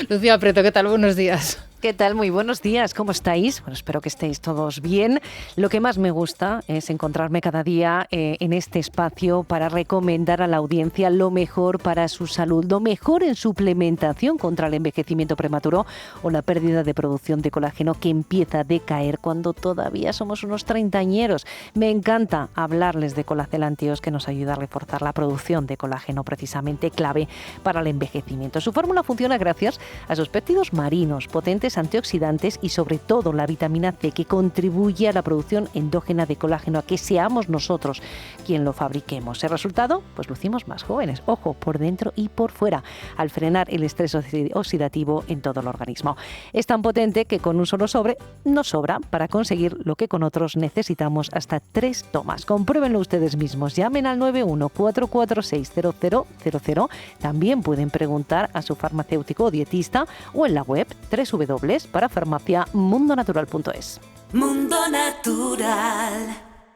Lucía Preto, ¿qué tal? Buenos días. ¿Qué tal? Muy buenos días, ¿cómo estáis? Bueno, espero que estéis todos bien. Lo que más me gusta es encontrarme cada día en este espacio para recomendar a la audiencia lo mejor para su salud, lo mejor en suplementación contra el envejecimiento prematuro o la pérdida de producción de colágeno que empieza a decaer cuando todavía somos unos treintañeros. Me encanta hablarles de Colacel Antios, que nos ayuda a reforzar la producción de colágeno, precisamente clave para el envejecimiento. Su fórmula funciona gracias a sus péptidos marinos, potentes antioxidantes y sobre todo la vitamina C, que contribuye a la producción endógena de colágeno, a que seamos nosotros quien lo fabriquemos. ¿El resultado? Pues lucimos más jóvenes, ojo, por dentro y por fuera, al frenar el estrés oxidativo en todo el organismo. Es tan potente que con un solo sobre nos sobra para conseguir lo que con otros necesitamos hasta 3 tomas. Compruébenlo ustedes mismos, llamen al 91-446-0000. También pueden preguntar a su farmacéutico o dietista o en la web www.parafarmaciamundonatural.es. Mundo Natural.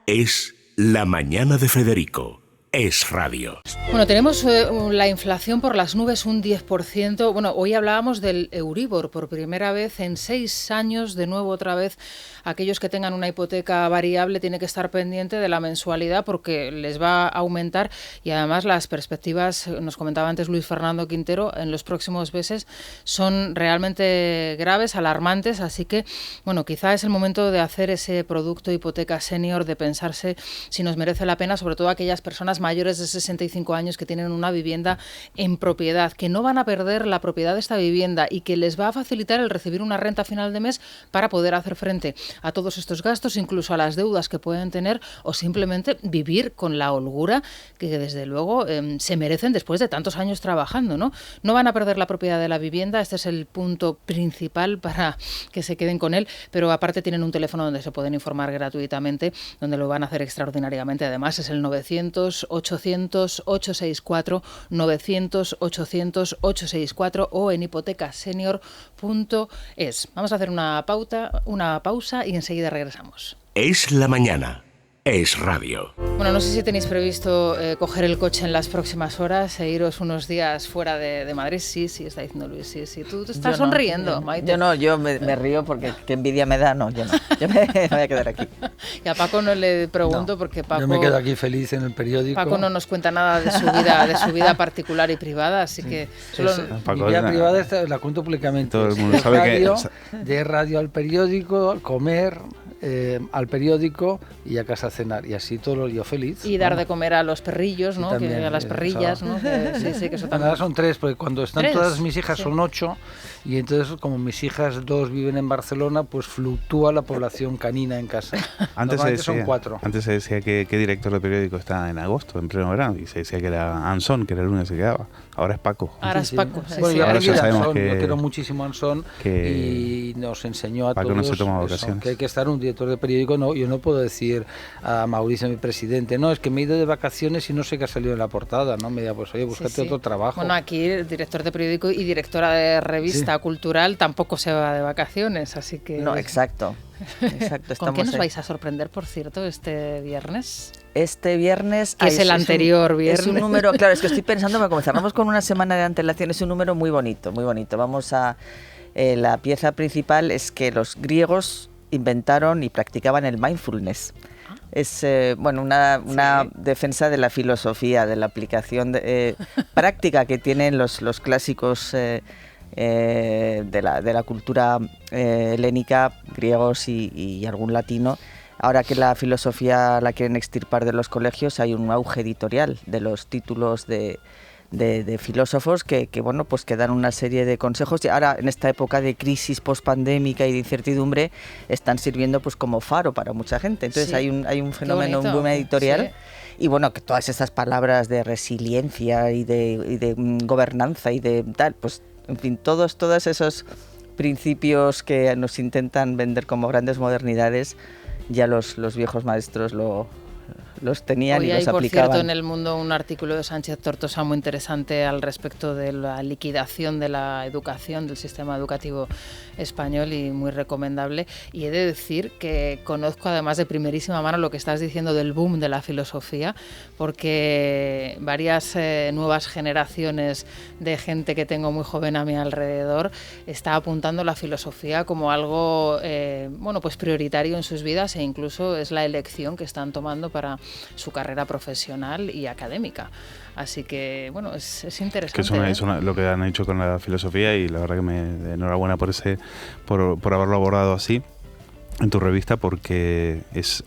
Es La Mañana de Federico. Es radio. Bueno, tenemos la inflación por las nubes, un 10%. Bueno, hoy hablábamos del Euribor por primera vez en 6 años. De nuevo, otra vez, aquellos que tengan una hipoteca variable tienen que estar pendiente de la mensualidad porque les va a aumentar y además las perspectivas, nos comentaba antes Luis Fernando Quintero, en los próximos meses son realmente graves, alarmantes. Así que, bueno, quizá es el momento de hacer ese producto hipoteca senior, de pensarse si nos merece la pena, sobre todo aquellas personas mayores de 65 años que tienen una vivienda en propiedad, que no van a perder la propiedad de esta vivienda y que les va a facilitar el recibir una renta a final de mes para poder hacer frente a todos estos gastos, incluso a las deudas que pueden tener, o simplemente vivir con la holgura que desde luego se merecen después de tantos años trabajando, ¿no? No van a perder la propiedad de la vivienda, este es el punto principal para que se queden con él, pero aparte tienen un teléfono donde se pueden informar gratuitamente, donde lo van a hacer extraordinariamente. Además es el 900-800-864, 900-800-864 o en hipotecasenior.es. Vamos a hacer una pausa y enseguida regresamos. Es la mañana. Es radio. Bueno, no sé si tenéis previsto coger el coche en las próximas horas e iros unos días fuera de Madrid. Sí, está diciendo Luis, sí. Tú te estás sonriendo, Maite. Yo me río porque qué envidia me da. No, yo no. Yo me voy a quedar aquí. Y a Paco no le pregunto porque Paco... Yo me quedo aquí feliz en el periódico. Paco no nos cuenta nada de su vida particular y privada, así que... Solo... Mi vida privada la cuento públicamente. Todo el mundo sabe de radio al periódico, comer... al periódico y a casa a cenar, y así todo yo feliz. Y dar de comer a los perrillos, ¿no? También, a las perrillas, ¿no? Sí, que eso también. Ahora son 3, porque cuando están todas mis hijas son 8, y entonces como mis hijas 2 viven en Barcelona, pues fluctúa la población canina en casa. Antes son 4. Antes se decía que qué director de periódico está en agosto, en pleno verano, y se decía que era Ansón, que era el lunes que se quedaba. Ahora es Paco. Ahora es Paco. Bueno, yo aprendí de Ansón, yo que quiero muchísimo a Ansón y nos enseñó a Paco todos no se toma vacaciones. que hay que estar un director de periódico. No, yo no puedo decir a Mauricio, mi presidente, no, es que me he ido de vacaciones y no sé qué ha salido en la portada, ¿no? Me diga, pues oye, búscate otro trabajo. Bueno, aquí el director de periódico y directora de revista cultural tampoco se va de vacaciones, así que... No, exacto. ¿Con qué nos vais a sorprender, por cierto, este viernes? Este viernes... Que es el anterior viernes. Es un número, claro, es que estoy pensando, me comenzamos con una semana de antelación, es un número muy bonito, muy bonito. Vamos a... la pieza principal es que los griegos inventaron y practicaban el mindfulness. Es una defensa de la filosofía, de la aplicación práctica que tienen los clásicos de la cultura helénica, griegos y algún latino. Ahora que la filosofía la quieren extirpar de los colegios, hay un auge editorial de los títulos de filósofos que dan una serie de consejos, y ahora en esta época de crisis postpandémica y de incertidumbre están sirviendo pues como faro para mucha gente. Entonces hay un fenómeno, un boom editorial, y bueno, que todas esas palabras de resiliencia y de gobernanza y de tal, pues en fin, todas esas principios que nos intentan vender como grandes modernidades, ya los viejos maestros los tenían. Hoy y hay, los por aplicaban. cierto, en El Mundo un artículo de Sánchez Tortosa muy interesante al respecto de la liquidación de la educación, del sistema educativo español, y muy recomendable. Y he de decir que conozco además de primerísima mano lo que estás diciendo del boom de la filosofía, porque varias nuevas generaciones de gente que tengo muy joven a mi alrededor está apuntando la filosofía como algo bueno, pues prioritario en sus vidas, e incluso es la elección que están tomando para su carrera profesional y académica. Así que, bueno, es interesante. Es lo que han hecho con la filosofía, y la verdad que enhorabuena por haberlo abordado así en tu revista, porque es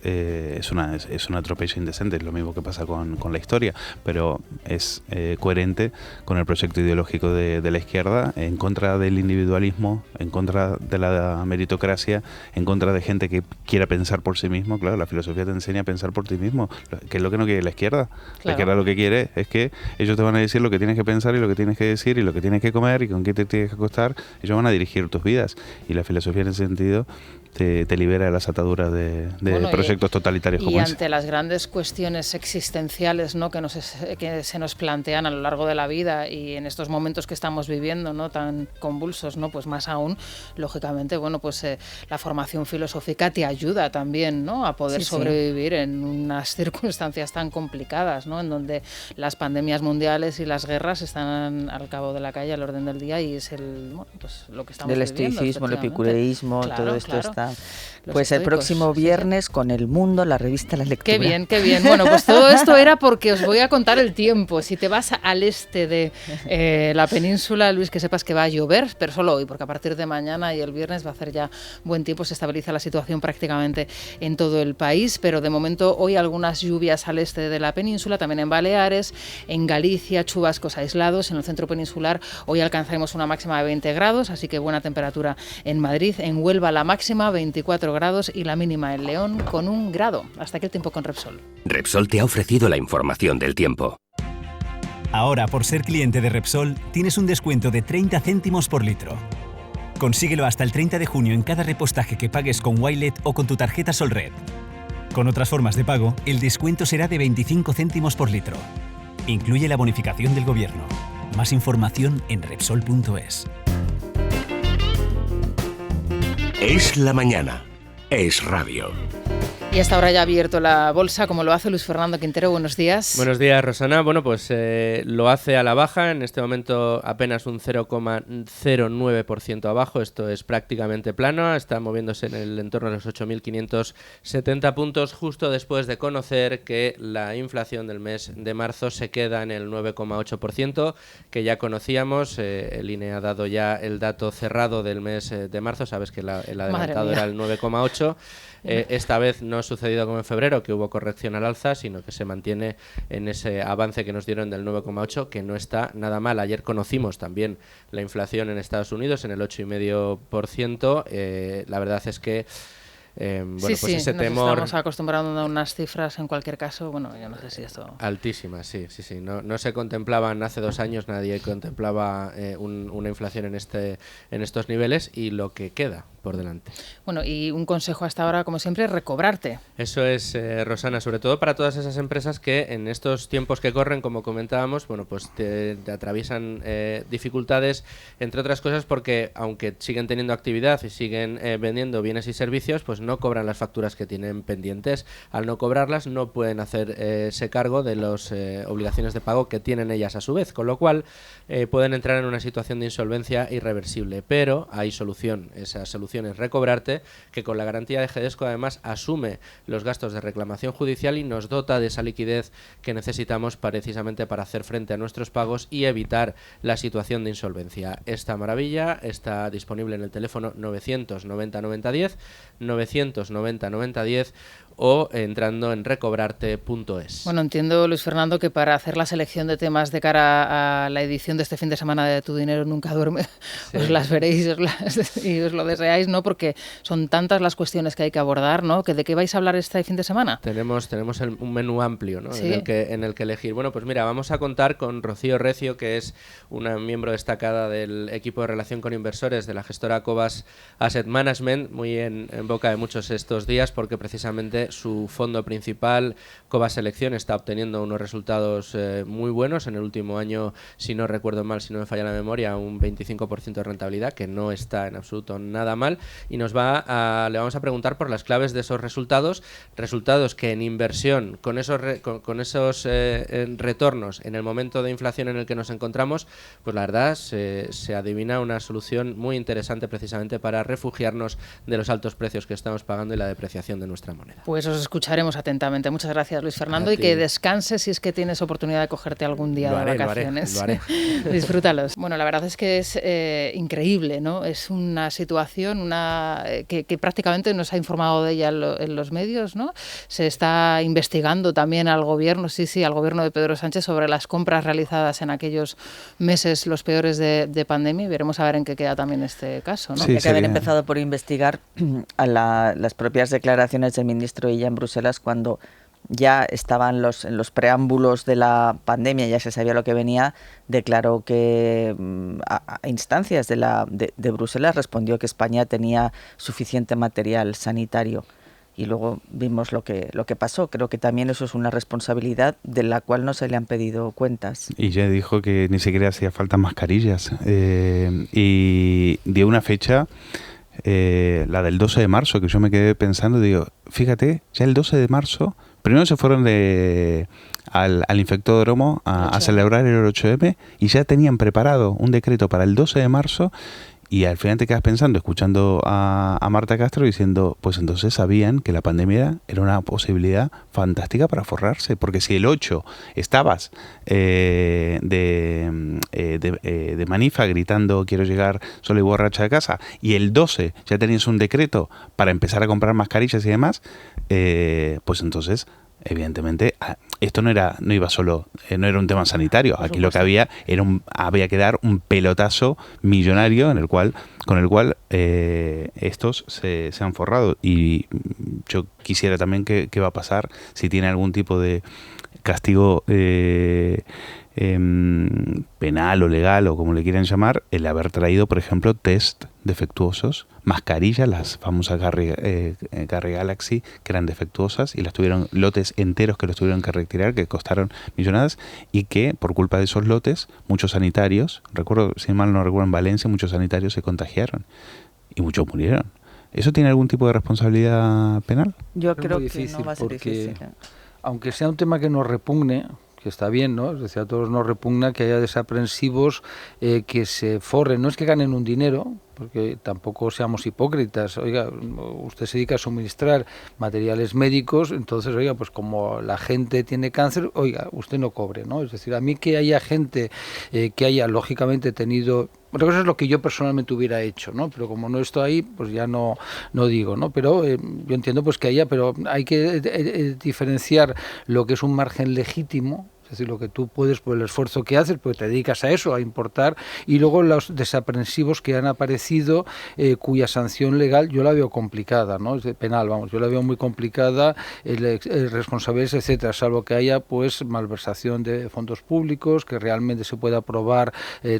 un atropello indecente. Es lo mismo que pasa con la historia, pero es coherente con el proyecto ideológico de la izquierda, en contra del individualismo, en contra de la meritocracia, en contra de gente que quiera pensar por sí mismo. Claro, la filosofía te enseña a pensar por ti mismo, que es lo que no quiere la izquierda. Claro. La izquierda lo que quiere es que ellos te van a decir lo que tienes que pensar y lo que tienes que decir y lo que tienes que comer y con qué te tienes que acostar. Ellos van a dirigir tus vidas, y la filosofía en ese sentido te libera de las ataduras de proyectos totalitarios como ese. Y ante las grandes cuestiones existenciales, ¿no?, que se nos plantean a lo largo de la vida, y en estos momentos que estamos viviendo, ¿no?, tan convulsos, ¿no?, pues más aún, lógicamente, bueno, pues la formación filosófica te ayuda también, ¿no?, a poder sobrevivir en unas circunstancias tan complicadas, ¿no?, en donde las pandemias mundiales y las guerras están al cabo de la calle, al orden del día, y es pues lo que estamos del viviendo. Del estoicismo, el epicureísmo, claro, todo esto claro. está. Los Pues el estoicos, próximo viernes con El Mundo, la revista La Lectura. Qué bien, qué bien. Bueno, pues todo esto era porque os voy a contar el tiempo. Si te vas al este de la península, Luis, que sepas que va a llover, pero solo hoy, porque a partir de mañana y el viernes va a hacer ya buen tiempo, se estabiliza la situación prácticamente en todo el país, pero de momento hoy algunas lluvias al este de la península, también en Baleares, en Galicia, chubascos aislados, en el centro peninsular hoy alcanzaremos una máxima de 20 grados, así que buena temperatura en Madrid, en Huelva la máxima 24 grados y la mínima en León con 1 grado. Hasta aquí el tiempo con Repsol. Repsol te ha ofrecido la información del tiempo. Ahora, por ser cliente de Repsol, tienes un descuento de 30 céntimos por litro. Consíguelo hasta el 30 de junio en cada repostaje que pagues con Wilet o con tu tarjeta Solred. Con otras formas de pago, el descuento será de 25 céntimos por litro. Incluye la bonificación del gobierno. Más información en Repsol.es. Es la mañana. Es radio. Y hasta ahora ya ha abierto la bolsa, como lo hace Luis Fernando Quintero. Buenos días. Buenos días, Rosana. Bueno, pues lo hace a la baja. En este momento apenas un 0,09% abajo. Esto es prácticamente plano. Está moviéndose en el entorno de los 8.570 puntos, justo después de conocer que la inflación del mes de marzo se queda en el 9,8%, que ya conocíamos. El INE ha dado ya el dato cerrado del mes de marzo. Sabes que el adelantado era el 9,8%. Esta vez no ha sucedido como en febrero, que hubo corrección al alza, sino que se mantiene en ese avance que nos dieron del 9,8%, que no está nada mal. Ayer conocimos también la inflación en Estados Unidos en el 8,5%. La verdad es que bueno, sí, pues sí, ese nos temor... estamos acostumbrando a unas cifras, en cualquier caso, bueno, yo no sé si esto... Altísimas, sí. No se contemplaban hace 2 años, nadie contemplaba una inflación en estos niveles, y lo que queda por delante. Bueno, y un consejo hasta ahora, como siempre, recobrarte. Eso es, Rosana, sobre todo para todas esas empresas que en estos tiempos que corren, como comentábamos, bueno, pues te atraviesan dificultades, entre otras cosas porque aunque siguen teniendo actividad y siguen vendiendo bienes y servicios, pues no cobran las facturas que tienen pendientes. Al no cobrarlas no pueden hacerse cargo de las obligaciones de pago que tienen ellas a su vez, con lo cual pueden entrar en una situación de insolvencia irreversible. Pero hay solución. Esa solución es Recobrarte, que con la garantía de Gedesco además asume los gastos de reclamación judicial y nos dota de esa liquidez que necesitamos precisamente para hacer frente a nuestros pagos y evitar la situación de insolvencia. Esta maravilla está disponible en el teléfono 990 9010, 990 9010, o entrando en recobrarte.es. Bueno, entiendo, Luis Fernando, que para hacer la selección de temas de cara a la edición de este fin de semana de Tu Dinero Nunca Duerme, sí, os las veréis y os lo deseáis, ¿no? Porque son tantas las cuestiones que hay que abordar, ¿no? ¿De qué vais a hablar este fin de semana? Tenemos un menú amplio, ¿no? Sí. en el que elegir. Bueno, pues mira, vamos a contar con Rocío Recio, que es una miembro destacada del equipo de relación con inversores de la gestora Cobas Asset Management, muy en boca de muchos estos días, porque precisamente su fondo principal, Cobas Selección, está obteniendo unos resultados muy buenos. En el último año, si no recuerdo mal, si no me falla la memoria, un 25% de rentabilidad, que no está en absoluto nada mal, y le vamos a preguntar por las claves de esos resultados que en inversión, con esos retornos en el momento de inflación en el que nos encontramos, pues la verdad se adivina una solución muy interesante precisamente para refugiarnos de los altos precios que estamos pagando y la depreciación de nuestra moneda. Pues os escucharemos atentamente. Muchas gracias, Luis Fernando, y que descanses si es que tienes oportunidad de cogerte algún día de vacaciones. Lo haré. Disfrútalos. Bueno, la verdad es que es increíble, ¿no? Es una situación que prácticamente nos ha informado de ella en los medios, ¿no? Se está investigando también al gobierno, al gobierno de Pedro Sánchez sobre las compras realizadas en aquellos meses los peores de pandemia, y veremos a ver en qué queda también este caso, ¿no? Sí, que haber empezado por investigar a las propias declaraciones del ministro Illa en Bruselas, cuando ya estaban en los preámbulos de la pandemia, ya se sabía lo que venía, declaró que a instancias de Bruselas respondió que España tenía suficiente material sanitario. Y luego vimos lo que pasó. Creo que también eso es una responsabilidad de la cual no se le han pedido cuentas. Y ya dijo que ni siquiera hacía falta mascarillas. Y dio una fecha, la del 12 de marzo, que yo me quedé pensando, digo, fíjate, ya el 12 de marzo, primero se fueron al infectódromo a celebrar el 8M y ya tenían preparado un decreto para el 12 de marzo. Y al final te quedas pensando, escuchando a Marta Castro diciendo, pues entonces sabían que la pandemia era una posibilidad fantástica para forrarse, porque si el 8 estabas de manifa gritando quiero llegar sola y borracha de casa, y el 12 ya tenías un decreto para empezar a comprar mascarillas y demás, pues entonces evidentemente esto no era un tema sanitario. Aquí lo que había había que dar un pelotazo millonario con el cual estos se han forrado. Y yo quisiera también qué va a pasar si tiene algún tipo de castigo penal o legal o como le quieran llamar, el haber traído, por ejemplo, test defectuosos, mascarillas, las famosas Garry Galaxy, que eran defectuosas, y las tuvieron lotes enteros que los tuvieron que retirar, que costaron millonadas, y que por culpa de esos lotes muchos sanitarios, si mal no recuerdo, en Valencia muchos sanitarios se contagiaron y muchos murieron. ¿Eso tiene algún tipo de responsabilidad penal? Yo creo que no va a ser difícil. Aunque sea un tema que nos repugne, que está bien, ¿no? Es decir, a todos nos repugna que haya desaprensivos que se forren. No es que ganen un dinero, porque tampoco seamos hipócritas. Oiga, usted se dedica a suministrar materiales médicos, entonces, oiga, pues como la gente tiene cáncer, oiga, usted no cobre, ¿no? Es decir, a mí que haya gente que haya lógicamente tenido... Otra cosa es lo que yo personalmente hubiera hecho, ¿no? Pero como no estoy ahí, pues ya no digo, ¿no? Pero yo entiendo pues que haya, pero hay que diferenciar lo que es un margen legítimo, es decir, lo que tú puedes por el esfuerzo que haces, porque te dedicas a eso, a importar, y luego los desaprensivos que han aparecido, cuya sanción legal yo la veo complicada, ¿no? Es de penal, vamos, yo la veo muy complicada, responsabilidades, etcétera, salvo que haya pues malversación de fondos públicos, que realmente se pueda probar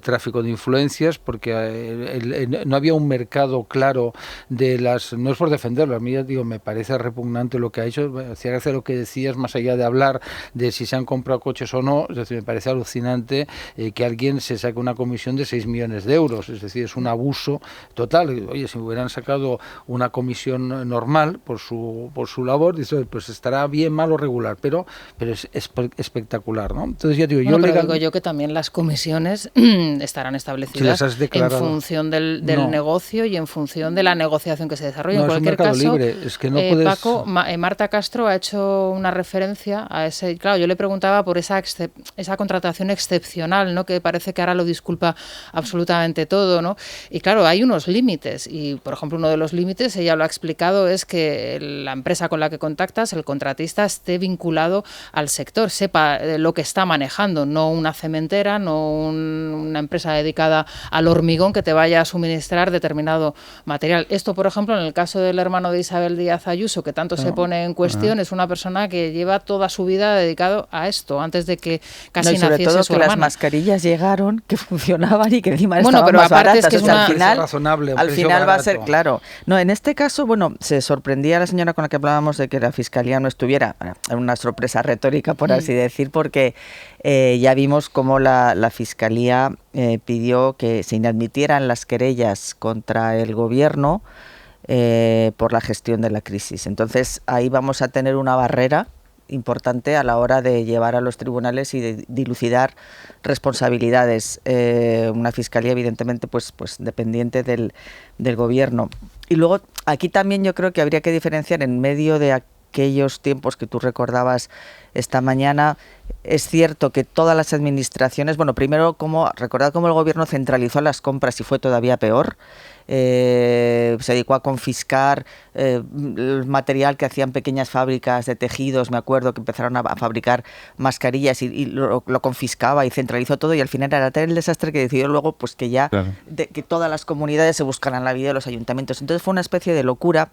tráfico de influencias, porque no había un mercado claro de las... No es por defenderlo, a mí ya digo, me parece repugnante lo que ha hecho, hacía gracia lo que decías, más allá de hablar de si se han comprado coches o no, es decir, me parece alucinante que alguien se saque una comisión de 6 millones de euros, es decir, es un abuso total. Oye, si hubieran sacado una comisión normal por su labor, dice, pues estará bien, mal o regular, pero es espectacular, ¿no? Entonces ya digo, digo yo que también las comisiones estarán establecidas en función del negocio y en función de la negociación que se desarrolle. En cualquier caso, libre. Es que no puedes... Paco, Marta Castro ha hecho una referencia a ese... Claro, yo le preguntaba por esa contratación excepcional, ¿no? Que parece que ahora lo disculpa absolutamente todo, ¿no? Y claro, hay unos límites y, por ejemplo, uno de los límites, ella lo ha explicado, es que la empresa con la que contactas, el contratista, esté vinculado al sector, sepa lo que está manejando, no una cementera, no una empresa dedicada al hormigón que te vaya a suministrar determinado material. Esto, por ejemplo, en el caso del hermano de Isabel Díaz Ayuso, que tanto se pone en cuestión, es una persona que lleva toda su vida dedicado a esto, antes de que casi sobre naciese todo su que hermana. Las mascarillas llegaron, que funcionaban y que encima Bueno, estaban pero más aparte baratas. es que es una... al final, razonable, al final va a ser claro. No, en este caso, bueno, se sorprendía la señora con la que hablábamos de que la Fiscalía no estuviera. Era una sorpresa retórica, por así decir, porque ya vimos cómo la Fiscalía pidió que se inadmitieran las querellas contra el gobierno por la gestión de la crisis. Entonces ahí vamos a tener una barrera importante a la hora de llevar a los tribunales y de dilucidar responsabilidades. Una fiscalía evidentemente pues dependiente del gobierno. Y luego aquí también yo creo que habría que diferenciar en medio de aquellos tiempos que tú recordabas esta mañana. Es cierto que todas las administraciones, bueno, primero recordad cómo el gobierno centralizó las compras y fue todavía peor. Se dedicó a confiscar el material que hacían pequeñas fábricas de tejidos, me acuerdo que empezaron a fabricar mascarillas y lo confiscaba y centralizó todo, y al final era tal el desastre que decidió luego pues que ya que todas las comunidades se buscaran la vida de los ayuntamientos. Entonces fue una especie de locura.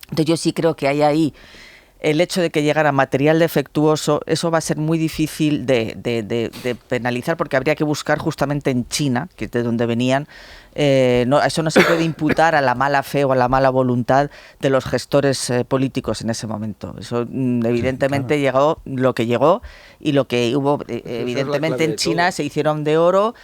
Entonces yo sí creo que hay ahí el hecho de que llegara material defectuoso, eso va a ser muy difícil de penalizar, porque habría que buscar justamente en China, que es de donde venían. Eso no se puede imputar a la mala fe o a la mala voluntad de los gestores políticos en ese momento. Eso evidentemente llegó lo que llegó, y lo que hubo evidentemente en China se hicieron de oro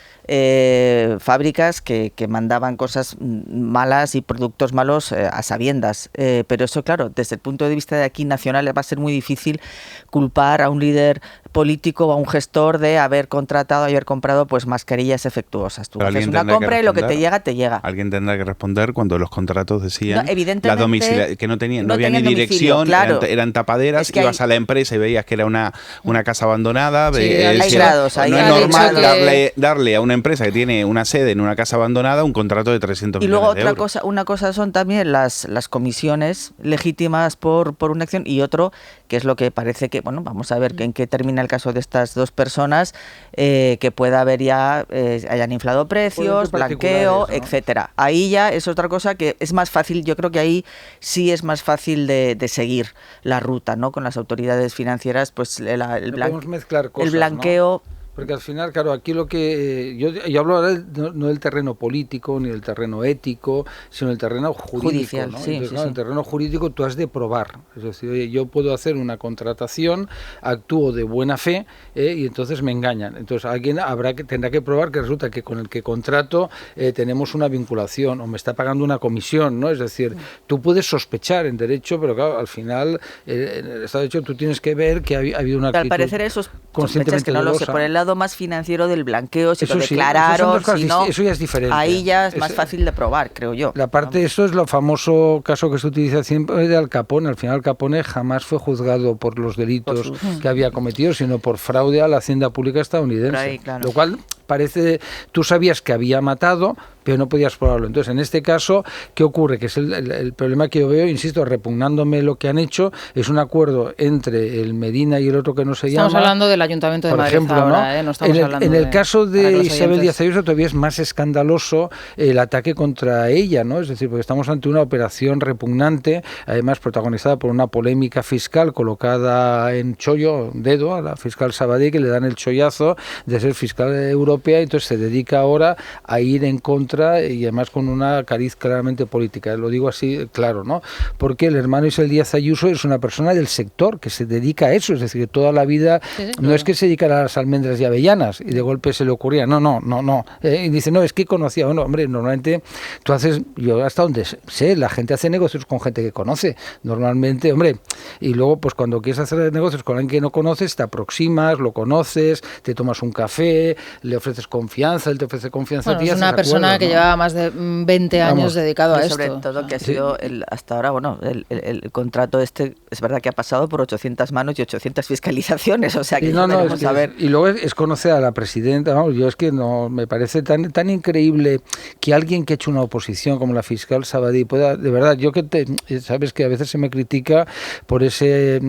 fábricas que mandaban cosas malas y productos malos a sabiendas. Pero eso, claro, desde el punto de vista de aquí nacional va a ser muy difícil culpar a un líder político o a un gestor de haber contratado, haber comprado pues mascarillas defectuosas. Tú haces una compra y lo que te llega, te llega. Alguien tendrá que responder cuando los contratos decían que no no había ni dirección, claro. eran tapaderas, es que ibas a la empresa y veías que era una casa abandonada. Sí, hay grados, no es normal darle a una empresa que tiene una sede en una casa abandonada un contrato de 300 millones de euros. Y luego una cosa son también las comisiones legítimas por una acción, y otro, que es lo que parece que, bueno, vamos a ver en qué termina el caso de estas dos personas, que pueda haber ya, hayan inflado precios, blanqueo, etcétera. Ahí ya es otra cosa que es más fácil, yo creo que ahí sí es más fácil de seguir la ruta, ¿no? Con las autoridades financieras, pues el blanqueo... ¿no? Porque al final, claro, aquí lo que... yo hablo ahora no del terreno político, ni del terreno ético, sino del terreno judicial, ¿no? Entonces, en el terreno jurídico tú has de probar. Es decir, oye, yo puedo hacer una contratación, actúo de buena fe, y entonces me engañan. Entonces alguien tendrá que probar que resulta que con el que contrato tenemos una vinculación, o me está pagando una comisión, ¿no? Es decir, tú puedes sospechar en derecho, pero claro, al final, en el Estado de Derecho tú tienes que ver que ha habido una actitud... Al parecer esos sospechas que no lo sé, por el lado más financiero del blanqueo, si eso lo declararon, si no, eso ya es diferente. Ahí ya es más fácil de probar, creo yo. La parte de eso es lo famoso caso que se utiliza siempre de Al Capone. Al final Al Capone jamás fue juzgado por los delitos que había cometido, sino por fraude a la hacienda pública estadounidense. Ahí, claro. Lo cual parece, tú sabías que había matado, pero no podías probarlo. Entonces, en este caso, ¿qué ocurre? Que es el problema que yo veo, insisto, repugnándome lo que han hecho, es un acuerdo entre el Medina y el otro que no se llama... Estamos hablando del Ayuntamiento de por Madrid ejemplo, ahora, ¿no? Estamos en el caso de Isabel Díaz Ayuso todavía es más escandaloso el ataque contra ella, ¿no? Es decir, porque estamos ante una operación repugnante, además protagonizada por una polémica fiscal colocada en chollo, dedo, a la fiscal Sabadell, que le dan el chollazo de ser fiscal europea, y entonces se dedica ahora a ir en contra, y además con una cariz claramente política. Lo digo así, claro, ¿no? Porque el hermano Isabel Díaz Ayuso es una persona del sector que se dedica a eso, es decir, que toda la vida no es que se dedicara a las almendras y avellanas y de golpe se le ocurría, no. Y dice, no, es que conocía, bueno, hombre, normalmente tú haces, yo hasta donde sé, la gente hace negocios con gente que conoce, normalmente, hombre, y luego pues cuando quieres hacer negocios con alguien que no conoces, te aproximas, lo conoces, te tomas un café, le ofreces ofreces confianza, él te ofrece confianza a ti. Es una persona que llevaba más de 20 años dedicado a esto. Sobre todo que ha sido hasta ahora, el contrato es verdad que ha pasado por 800 manos y 800 fiscalizaciones, o sea que veremos a ver. Y luego es conocer a la presidenta, yo es que no me parece tan increíble que alguien que ha hecho una oposición como la fiscal Sabadell pueda, de verdad, sabes que a veces se me critica por ese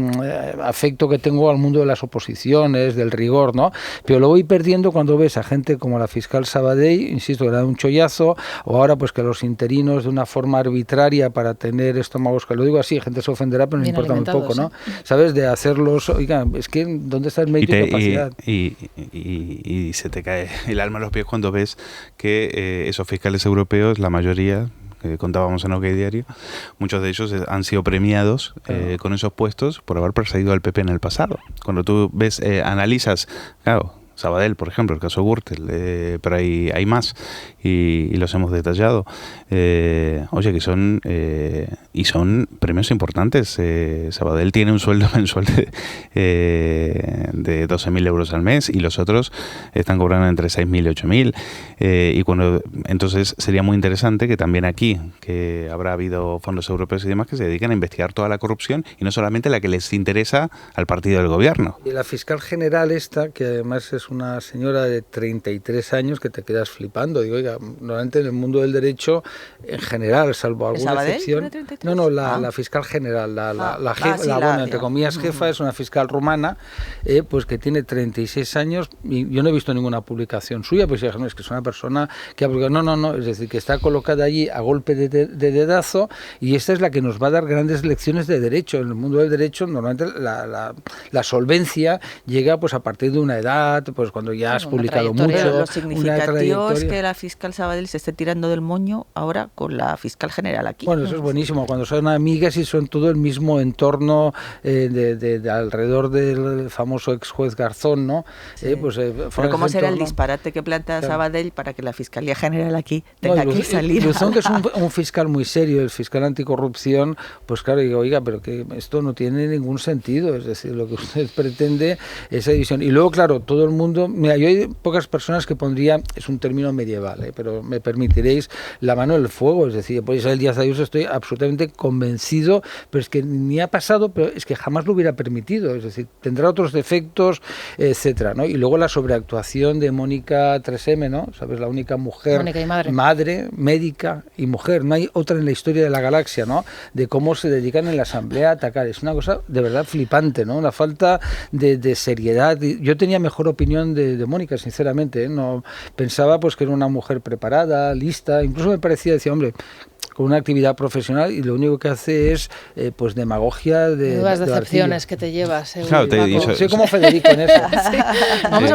afecto que tengo al mundo de las oposiciones, del rigor, ¿no? Pero lo voy perdiendo cuando ves a gente como la fiscal Sabadell, insisto, que le da un chollazo, o ahora pues que los interinos de una forma arbitraria para tener estómagos, que lo digo así, gente se ofenderá, pero me importa muy poco, ¿no? ¿Sabes? De hacerlos, oiga, es que ¿dónde está el mérito y capacidad? Y se te cae el alma a los pies cuando ves que esos fiscales europeos, la mayoría, que contábamos en OK Diario, muchos de ellos han sido premiados con esos puestos por haber perseguido al PP en el pasado. Cuando tú ves, analizas, claro, Sabadell, por ejemplo, el caso Gürtel, pero hay más y los hemos detallado. Oye, que son premios importantes. Sabadell tiene un sueldo mensual de 12.000 euros al mes y los otros están cobrando entre 6.000 y 8.000. Entonces sería muy interesante que también aquí, que habrá habido fondos europeos y demás, que se dediquen a investigar toda la corrupción y no solamente la que les interesa al partido del gobierno. Y la fiscal general esta, que además es una señora de 33 años, que te quedas flipando. Digo, oiga, normalmente en el mundo del derecho, en general, salvo alguna excepción... La fiscal general, la jefa, entre comillas jefa, es una fiscal rumana, pues que tiene 36 años, y yo no he visto ninguna publicación suya, pues es que es una persona que ha publicado... No, es decir, que está colocada allí a golpe de dedazo, y esta es la que nos va a dar grandes lecciones de derecho. En el mundo del derecho, normalmente la solvencia llega pues a partir de una edad, pues cuando ya has publicado mucho. Lo significativo es que la fiscal Sabadell se esté tirando del moño ahora con la fiscal general aquí. Bueno, eso es buenísimo, cuando son amigas y son todo el mismo entorno de alrededor del famoso ex juez Garzón, ¿no? Sí. Pero ¿cómo será el disparate que plantea Sabadell para que la Fiscalía General aquí tenga que salir? Luzón, que es un fiscal muy serio, el fiscal anticorrupción, pues claro, digo, oiga, pero que esto no tiene ningún sentido, es decir, lo que usted pretende, esa división. Y luego, claro, todo el mundo, mira, yo hay pocas personas que pondría, es un término medieval, pero me permitiréis, la mano en el fuego, es decir, por Isabel Díaz Ayuso estoy absolutamente convencido, pero es que ni ha pasado, pero es que jamás lo hubiera permitido, es decir, tendrá otros defectos, etcétera, ¿no? Y luego la sobreactuación de Mónica 3M, ¿no? ¿Sabes? La única mujer, madre, médica y mujer, no hay otra en la historia de la galaxia, ¿no? De cómo se dedican en la asamblea a atacar, es una cosa de verdad flipante, ¿no? Una falta de seriedad. Yo tenía mejor opinión de Mónica, sinceramente, ¿eh? No pensaba pues que era una mujer preparada, lista, incluso me parecía, decía, hombre, con una actividad profesional, y lo único que hace es pues demagogia de nuevas decepciones que te llevas. Claro, soy como Federico en eso. Sí.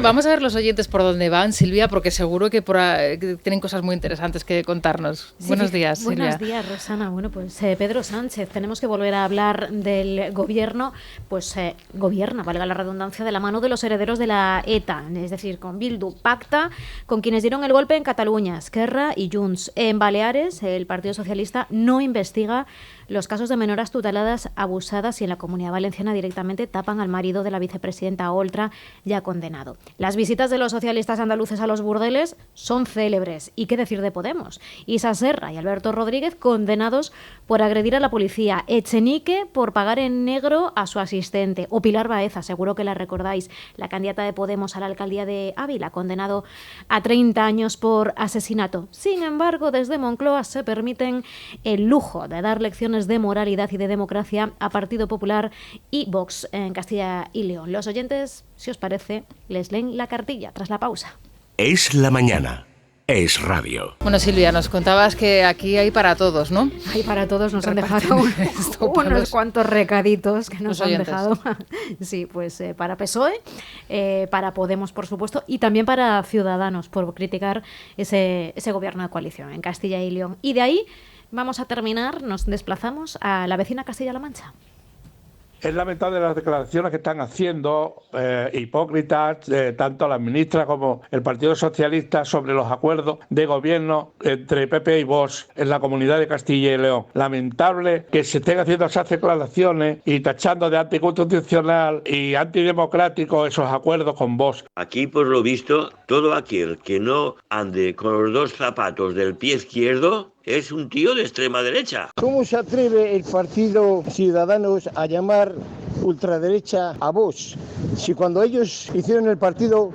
Vamos a ver los oyentes por dónde van, Silvia, porque seguro que que tienen cosas muy interesantes que contarnos. Sí, buenos días, Silvia. Buenos días, Rosana. Bueno, pues Pedro Sánchez, tenemos que volver a hablar del gobierno, pues gobierna, valga la redundancia, de la mano de los herederos de la ETA, es decir, con Bildu, pacta con quienes dieron el golpe en Cataluña, Esquerra y Junts. En Baleares, el Partido Socialista no investiga los casos de menoras tuteladas abusadas y en la Comunidad Valenciana directamente tapan al marido de la vicepresidenta Oltra, ya condenado. Las visitas de los socialistas andaluces a los burdeles son célebres. ¿Y qué decir de Podemos? Isa Serra y Alberto Rodríguez condenados por agredir a la policía, Echenique por pagar en negro a su asistente, o Pilar Baeza, seguro que la recordáis, la candidata de Podemos a la alcaldía de Ávila, condenado a 30 años por asesinato. Sin embargo, desde Moncloa se permiten el lujo de dar lecciones de moralidad y de democracia a Partido Popular y Vox en Castilla y León. Los oyentes, si os parece, les leen la cartilla tras la pausa. Es la mañana. Es radio. Bueno, Silvia, nos contabas que aquí hay para todos, ¿no? Hay para todos, nos han dejado unos cuantos recaditos que nos han dejado. Sí, pues para PSOE, para Podemos, por supuesto, y también para Ciudadanos, por criticar ese gobierno de coalición en Castilla y León. Y de ahí vamos a terminar, nos desplazamos a la vecina Castilla-La Mancha. Es lamentable las declaraciones que están haciendo hipócritas, tanto la ministra como el Partido Socialista, sobre los acuerdos de gobierno entre PP y Vox en la Comunidad de Castilla y León. Lamentable que se estén haciendo esas declaraciones y tachando de anticonstitucional y antidemocrático esos acuerdos con Vox. Aquí, por lo visto, todo aquel que no ande con los dos zapatos del pie izquierdo es un tío de extrema derecha. ¿Cómo se atreve el Partido Ciudadanos a llamar ultraderecha a Vox? Si cuando ellos hicieron el Partido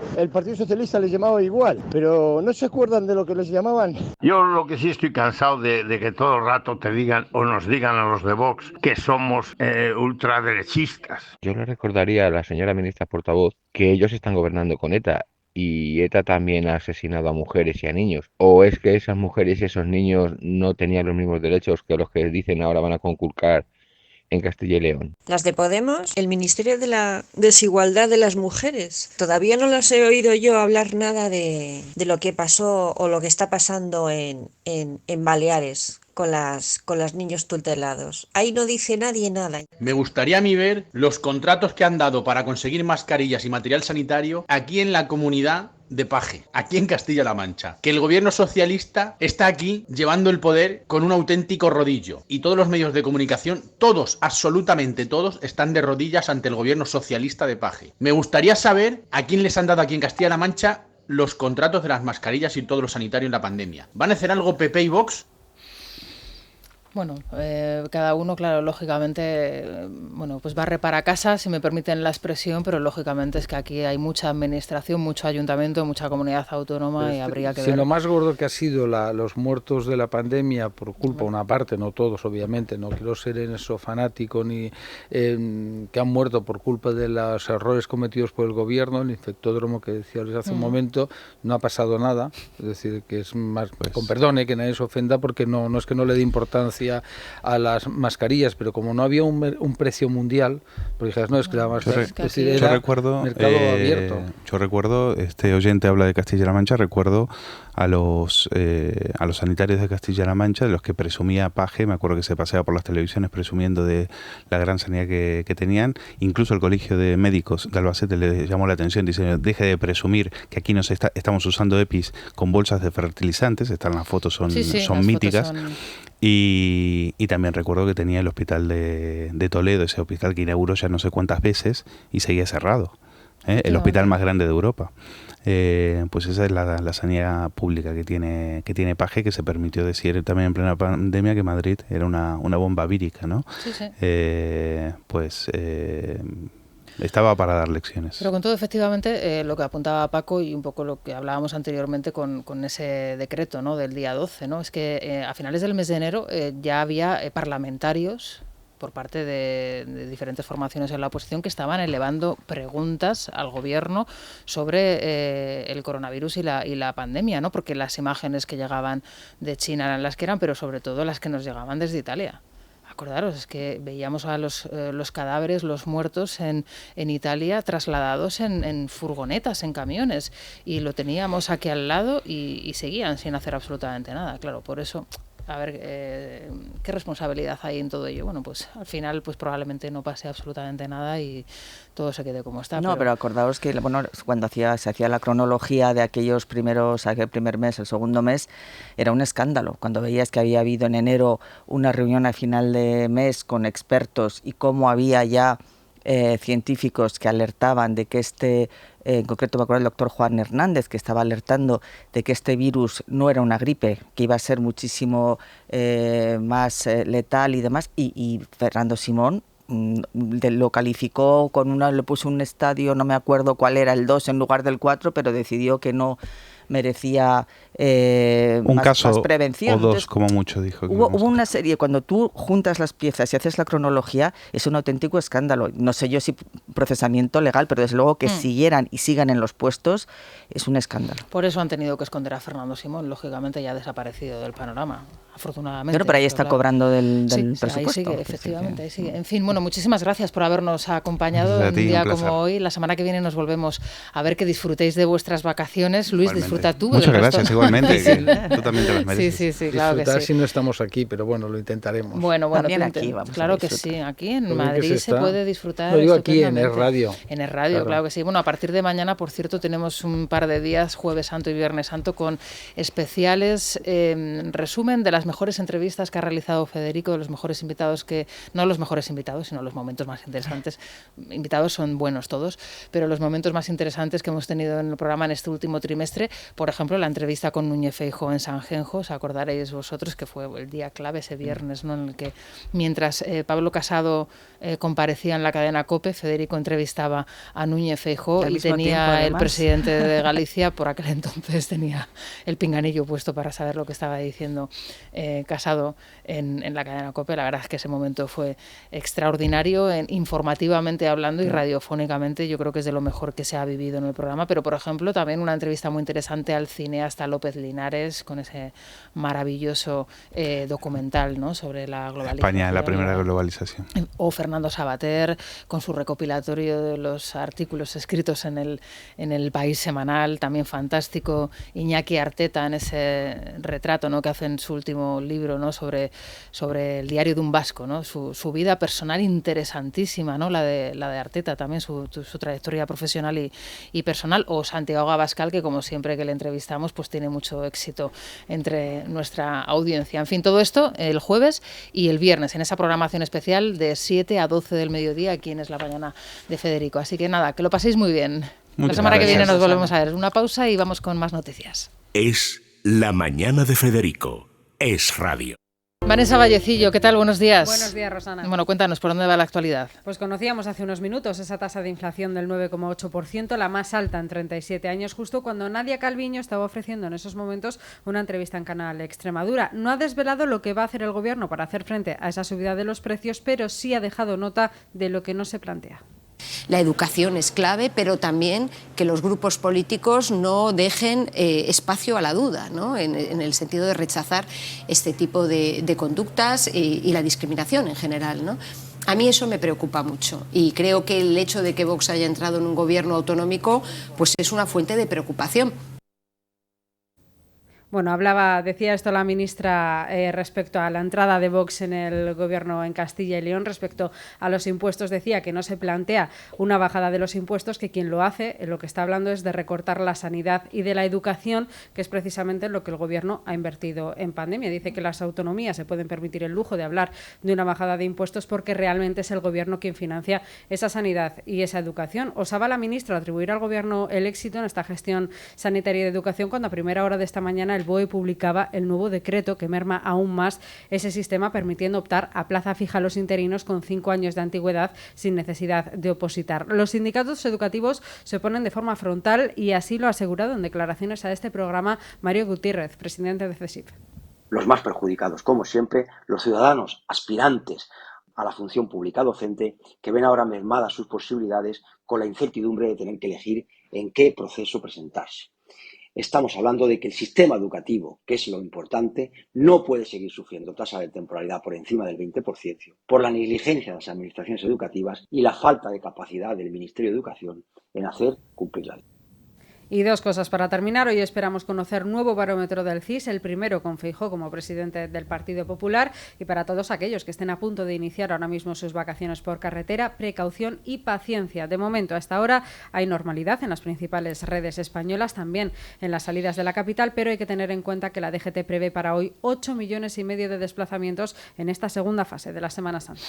Socialista les llamaba igual, pero ¿no se acuerdan de lo que les llamaban? Yo lo que sí estoy cansado de que todo el rato te digan o nos digan a los de Vox que somos ultraderechistas. Yo le recordaría a la señora ministra portavoz que ellos están gobernando con ETA. Y ETA también ha asesinado a mujeres y a niños. ¿O es que esas mujeres y esos niños no tenían los mismos derechos que los que dicen ahora van a conculcar en Castilla y León? Las de Podemos, el Ministerio de la Desigualdad de las Mujeres. Todavía no las he oído yo hablar nada de lo que pasó o lo que está pasando en Baleares con los niños tutelados. Ahí no dice nadie nada. Me gustaría a mí ver los contratos que han dado para conseguir mascarillas y material sanitario aquí en la comunidad de Paje, aquí en Castilla-La Mancha. Que el gobierno socialista está aquí llevando el poder con un auténtico rodillo. Y todos los medios de comunicación, todos, absolutamente todos, están de rodillas ante el gobierno socialista de Paje. Me gustaría saber a quién les han dado aquí en Castilla-La Mancha los contratos de las mascarillas y todo lo sanitario en la pandemia. ¿Van a hacer algo PP y Vox? Bueno, cada uno, claro, lógicamente, bueno, pues barre para casa, si me permiten la expresión, pero lógicamente es que aquí hay mucha administración, mucho ayuntamiento, mucha comunidad autónoma y habría que ver. Lo más gordo que ha sido los muertos de la pandemia por culpa, una parte, no todos, obviamente, no quiero ser en eso fanático, ni que han muerto por culpa de los errores cometidos por el gobierno, el infectódromo que decía hace un momento, no ha pasado nada, es decir, que es más, con perdone, que nadie se ofenda, porque no es que no le dé importancia a las mascarillas, pero como no había un precio mundial, porque dijeras, no, es que la mascarilla yo recuerdo, mercado abierto. Yo recuerdo, este oyente habla de Castilla-La Mancha, recuerdo a los sanitarios de Castilla-La Mancha, de los que presumía Paje, me acuerdo que se paseaba por las televisiones presumiendo de la gran sanidad que tenían, incluso el Colegio de Médicos de Albacete le llamó la atención, dice, deje de presumir que aquí estamos usando EPIs con bolsas de fertilizantes, están las fotos, son míticas. Fotos son... Y también recuerdo que tenía el hospital de Toledo, ese hospital que inauguró ya no sé cuántas veces y seguía cerrado, el hospital más grande de Europa. Pues esa es la sanidad pública que tiene Paje, que se permitió decir también en plena pandemia que Madrid era una bomba vírica, ¿no? Sí, sí. Estaba para dar lecciones. Pero con todo, efectivamente, lo que apuntaba Paco y un poco lo que hablábamos anteriormente con ese decreto, ¿no?, del día 12, ¿no? Es que a finales del mes de enero ya había parlamentarios por parte de diferentes formaciones en la oposición que estaban elevando preguntas al gobierno sobre el coronavirus y la pandemia, ¿no? Porque las imágenes que llegaban de China eran las que eran, pero sobre todo las que nos llegaban desde Italia. Acordaros, es que veíamos a los cadáveres, los muertos en Italia trasladados en furgonetas, en camiones, y lo teníamos aquí al lado y seguían sin hacer absolutamente nada. Claro, por eso, a ver, ¿qué responsabilidad hay en todo ello? Bueno, pues al final pues probablemente no pase absolutamente nada y todo se quede como está. No, pero acordaos que cuando se hacía la cronología de aquel primer mes, el segundo mes, era un escándalo. Cuando veías que había habido en enero una reunión a final de mes con expertos y cómo había ya científicos que alertaban de que en concreto me acuerdo del doctor Juan Hernández, que estaba alertando de que este virus no era una gripe, que iba a ser muchísimo más letal y demás, y Fernando Simón lo calificó le puso un estadio, no me acuerdo cuál era, el 2 en lugar del 4, pero decidió que no merecía un caso más prevención. O dos, entonces, como mucho dijo. Hubo una serie, cuando tú juntas las piezas y haces la cronología, es un auténtico escándalo. No sé yo si procesamiento legal, pero desde luego que siguieran y sigan en los puestos es un escándalo. Por eso han tenido que esconder a Fernando Simón, lógicamente ya ha desaparecido del panorama. afortunadamente. Pero por ahí está cobrando del sí, presupuesto. Ahí sigue, efectivamente, ahí sigue. En fin, bueno, muchísimas gracias por habernos acompañado A en ti, un día un placer. como hoy. La semana que viene nos volvemos a ver, que disfrutéis de vuestras vacaciones. Luis, Igualmente. disfruta tú. Muchas del resto. gracias, igualmente, que tú también te las mereces. Sí, claro que Disfrutar sí. si no estamos aquí, pero bueno, lo intentaremos. Bueno, También tú aquí vamos a claro que disfrutar. sí, aquí en Lo bien que Madrid se se está. puede disfrutar. Lo digo aquí en estupendamente. Es Radio. En Es Radio, Claro. claro que sí. Bueno, a partir de mañana, por cierto, tenemos un par de días, Jueves Santo y Viernes Santo, con especiales, resumen de las mejores entrevistas que ha realizado Federico, de los mejores invitados no los mejores invitados, sino los momentos más interesantes. Invitados son buenos todos, pero los momentos más interesantes que hemos tenido en el programa en este último trimestre, por ejemplo, la entrevista con Núñez Feijóo en Sanjenjo, os acordaréis vosotros que fue el día clave ese viernes, ¿no? En el que mientras Pablo Casado comparecía en la cadena COPE, Federico entrevistaba a Núñez Feijóo Al y mismo tenía tiempo, el además. presidente de Galicia, por aquel entonces tenía el pinganillo puesto para saber lo que estaba diciendo Casado en la cadena COPE. La verdad es que ese momento fue extraordinario, informativamente hablando y radiofónicamente. Yo creo que es de lo mejor que se ha vivido en el programa. Pero, por ejemplo, también una entrevista muy interesante al cineasta López Linares con ese maravilloso documental, ¿no?, sobre la globalización. España, la primera globalización. O Fernando Savater con su recopilatorio de los artículos escritos en el País Semanal, también fantástico. Iñaki Arteta en ese retrato, ¿no?, que hace en su último libro, ¿no?, sobre el diario de un vasco, ¿no?, su vida personal interesantísima, ¿no?, la de Arteta también, su trayectoria profesional y personal. O Santiago Abascal, que como siempre que le entrevistamos, pues tiene mucho éxito entre nuestra audiencia. En fin, todo esto el jueves y el viernes en esa programación especial de 7 a 12 del mediodía aquí en Es la Mañana de Federico. Así que nada, que lo paséis muy bien. La semana que viene nos volvemos a ver. Una pausa y vamos con más noticias. Es La Mañana de Federico. Es Radio. Vanessa Vallecillo, ¿qué tal? Buenos días. Buenos días, Rosana. Bueno, cuéntanos, ¿por dónde va la actualidad? Pues conocíamos hace unos minutos esa tasa de inflación del 9,8%, la más alta en 37 años, justo cuando Nadia Calviño estaba ofreciendo en esos momentos una entrevista en Canal Extremadura. No ha desvelado lo que va a hacer el gobierno para hacer frente a esa subida de los precios, pero sí ha dejado nota de lo que no se plantea. La educación es clave, pero también que los grupos políticos no dejen espacio a la duda, ¿no?, en el sentido de rechazar este tipo de conductas y la discriminación en general, ¿no? A mí eso me preocupa mucho y creo que el hecho de que Vox haya entrado en un gobierno autonómico pues es una fuente de preocupación. Bueno, decía esto la ministra respecto a la entrada de Vox en el gobierno en Castilla y León. Respecto a los impuestos, decía que no se plantea una bajada de los impuestos, que quien lo hace, lo que está hablando es de recortar la sanidad y de la educación, que es precisamente lo que el gobierno ha invertido en pandemia. Dice que las autonomías se pueden permitir el lujo de hablar de una bajada de impuestos porque realmente es el gobierno quien financia esa sanidad y esa educación. Osaba la ministra atribuir al gobierno el éxito en esta gestión sanitaria y de educación cuando a primera hora de esta mañana el BOE publicaba el nuevo decreto que merma aún más ese sistema, permitiendo optar a plaza fija a los interinos con 5 años de antigüedad sin necesidad de opositar. Los sindicatos educativos se oponen de forma frontal y así lo ha asegurado en declaraciones a este programa Mario Gutiérrez, presidente de CESIF. Los más perjudicados, como siempre, los ciudadanos aspirantes a la función pública docente, que ven ahora mermadas sus posibilidades con la incertidumbre de tener que elegir en qué proceso presentarse. Estamos hablando de que el sistema educativo, que es lo importante, no puede seguir sufriendo tasa de temporalidad por encima del 20% por la negligencia de las administraciones educativas y la falta de capacidad del Ministerio de Educación en hacer cumplir la ley. Y dos cosas para terminar. Hoy esperamos conocer nuevo barómetro del CIS, el primero con Feijóo como presidente del Partido Popular. Y para todos aquellos que estén a punto de iniciar ahora mismo sus vacaciones por carretera, precaución y paciencia. De momento, hasta ahora, hay normalidad en las principales redes españolas, también en las salidas de la capital, pero hay que tener en cuenta que la DGT prevé para hoy 8,5 millones de desplazamientos en esta segunda fase de la Semana Santa.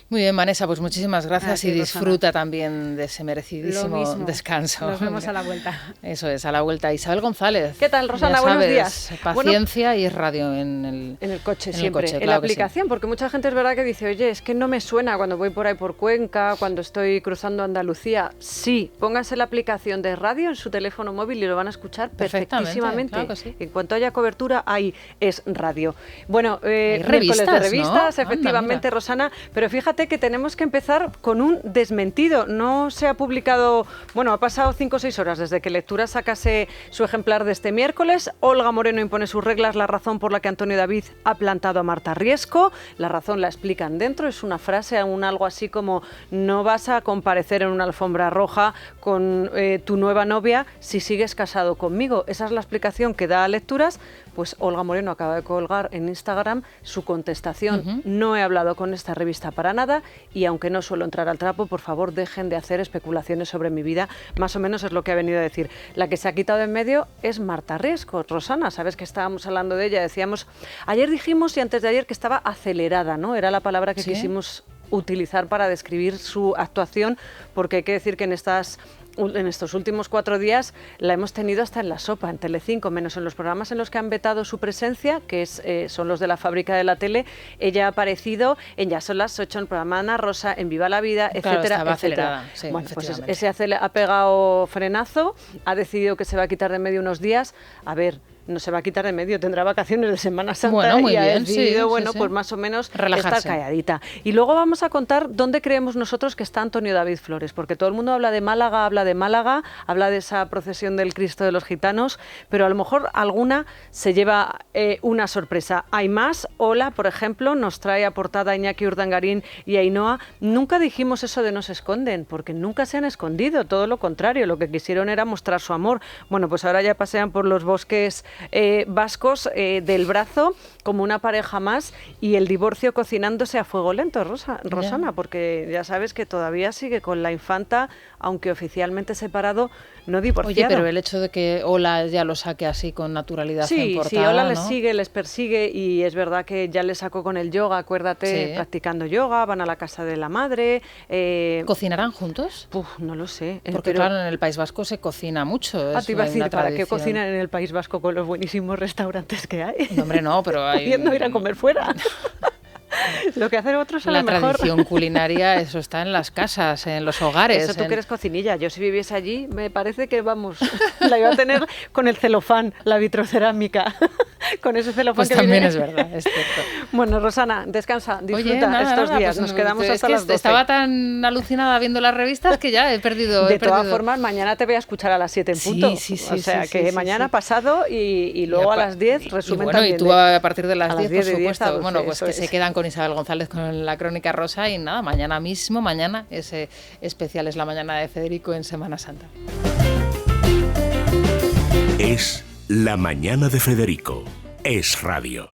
Muy bien, Vanessa, pues muchísimas gracias Aquí, y disfruta también de ese merecidísimo descanso. Nos vemos a la vuelta. Eso es, a la vuelta. Isabel González. ¿Qué tal, Rosana? Buenos días. Paciencia y radio en el coche, en siempre. El coche, en la aplicación, porque mucha gente es verdad que dice, oye, es que no me suena cuando voy por ahí por Cuenca, cuando estoy cruzando Andalucía. Sí, pónganse la aplicación de radio en su teléfono móvil y lo van a escuchar perfectísimamente. Claro que sí. En cuanto haya cobertura, ahí es radio. Bueno, revistas, miércoles de revistas, ¿no? efectivamente, Rosana, pero fíjate que tenemos que empezar con un desmentido. No se ha publicado, bueno, ha pasado 5 o 6 horas desde que Lectura Lectura sácase su ejemplar de este miércoles. Olga Moreno impone sus reglas, la razón por la que Antonio David ha plantado a Marta Riesco. La razón la explican dentro, es una frase, algo así como: no vas a comparecer en una alfombra roja con tu nueva novia si sigues casado conmigo. Esa es la explicación que da a Lecturas. Pues Olga Moreno acaba de colgar en Instagram su contestación. No he hablado con esta revista para nada y aunque no suelo entrar al trapo, por favor dejen de hacer especulaciones sobre mi vida. Más o menos es lo que ha venido a decir. La que se ha quitado de en medio es Marta Riesco. Rosana, sabes que estábamos hablando de ella, decíamos, ayer dijimos y antes de ayer que estaba acelerada, ¿no? Era la palabra que quisimos utilizar para describir su actuación, porque hay que decir que en estos últimos 4 días la hemos tenido hasta en la sopa, en Telecinco, menos en los programas en los que han vetado su presencia, que son los de la fábrica de la tele. Ella ha aparecido en Ya son las 8, en el programa Ana Rosa, en Viva la Vida, etcétera, estaba etcétera. acelerada, sí, bueno, pues ese ha pegado frenazo, ha decidido que se va a quitar de en medio unos días. A ver, no se va a quitar de medio, tendrá vacaciones de Semana Santa, bueno, muy y ha bien, decidido, sí. pues más o menos relajarse, estar calladita. Y luego vamos a contar dónde creemos nosotros que está Antonio David Flores, porque todo el mundo habla de Málaga, habla de esa procesión del Cristo de los Gitanos, pero a lo mejor alguna se lleva una sorpresa. Hay más. Ola, por ejemplo, nos trae a portada Iñaki Urdangarín y Ainhoa. Nunca dijimos eso de no se esconden, porque nunca se han escondido, todo lo contrario, lo que quisieron era mostrar su amor. Bueno, pues ahora ya pasean por los bosques vascos del Brazo como una pareja más y el divorcio cocinándose a fuego lento, Rosana, porque ya sabes que todavía sigue con la infanta, aunque oficialmente separado, no divorciado. Oye, pero el hecho de que Ola ya lo saque así con naturalidad en portada, sí, Ola les ¿no? sigue, les persigue y es verdad que ya le sacó con el yoga, acuérdate, practicando yoga, van a la casa de la madre. ¿Cocinarán juntos? No lo sé. Porque claro, en el País Vasco se cocina mucho. Te iba a decir, ¿para qué cocinan en el País Vasco con los buenísimos restaurantes que hay? No, hombre, no, pero hay... Pudiendo ir a comer fuera. Lo que hacen otros a lo mejor. La tradición culinaria, eso está en las casas, en los hogares. Eso tú que eres cocinilla. Yo si viviese allí, me parece que, vamos, la iba a tener con el celofán, la vitrocerámica. Con ese celofán pues que también viene. es verdad, es cierto. Bueno, Rosana, descansa, disfruta. Oye, nada, estos días. Pues nos quedamos hasta las 12. Estaba tan alucinada viendo las revistas que ya he perdido. De todas formas, mañana te voy a escuchar a las 7 en punto. Sí. O sea, que mañana pasado y luego a las 10 resumen también. Y tú a partir de las 10, por 10 supuesto. 12, bueno, pues que se quedan con Isabel González con la Crónica Rosa y nada, mañana ese especial es la mañana de Federico en Semana Santa. Es la mañana de Federico. Es radio.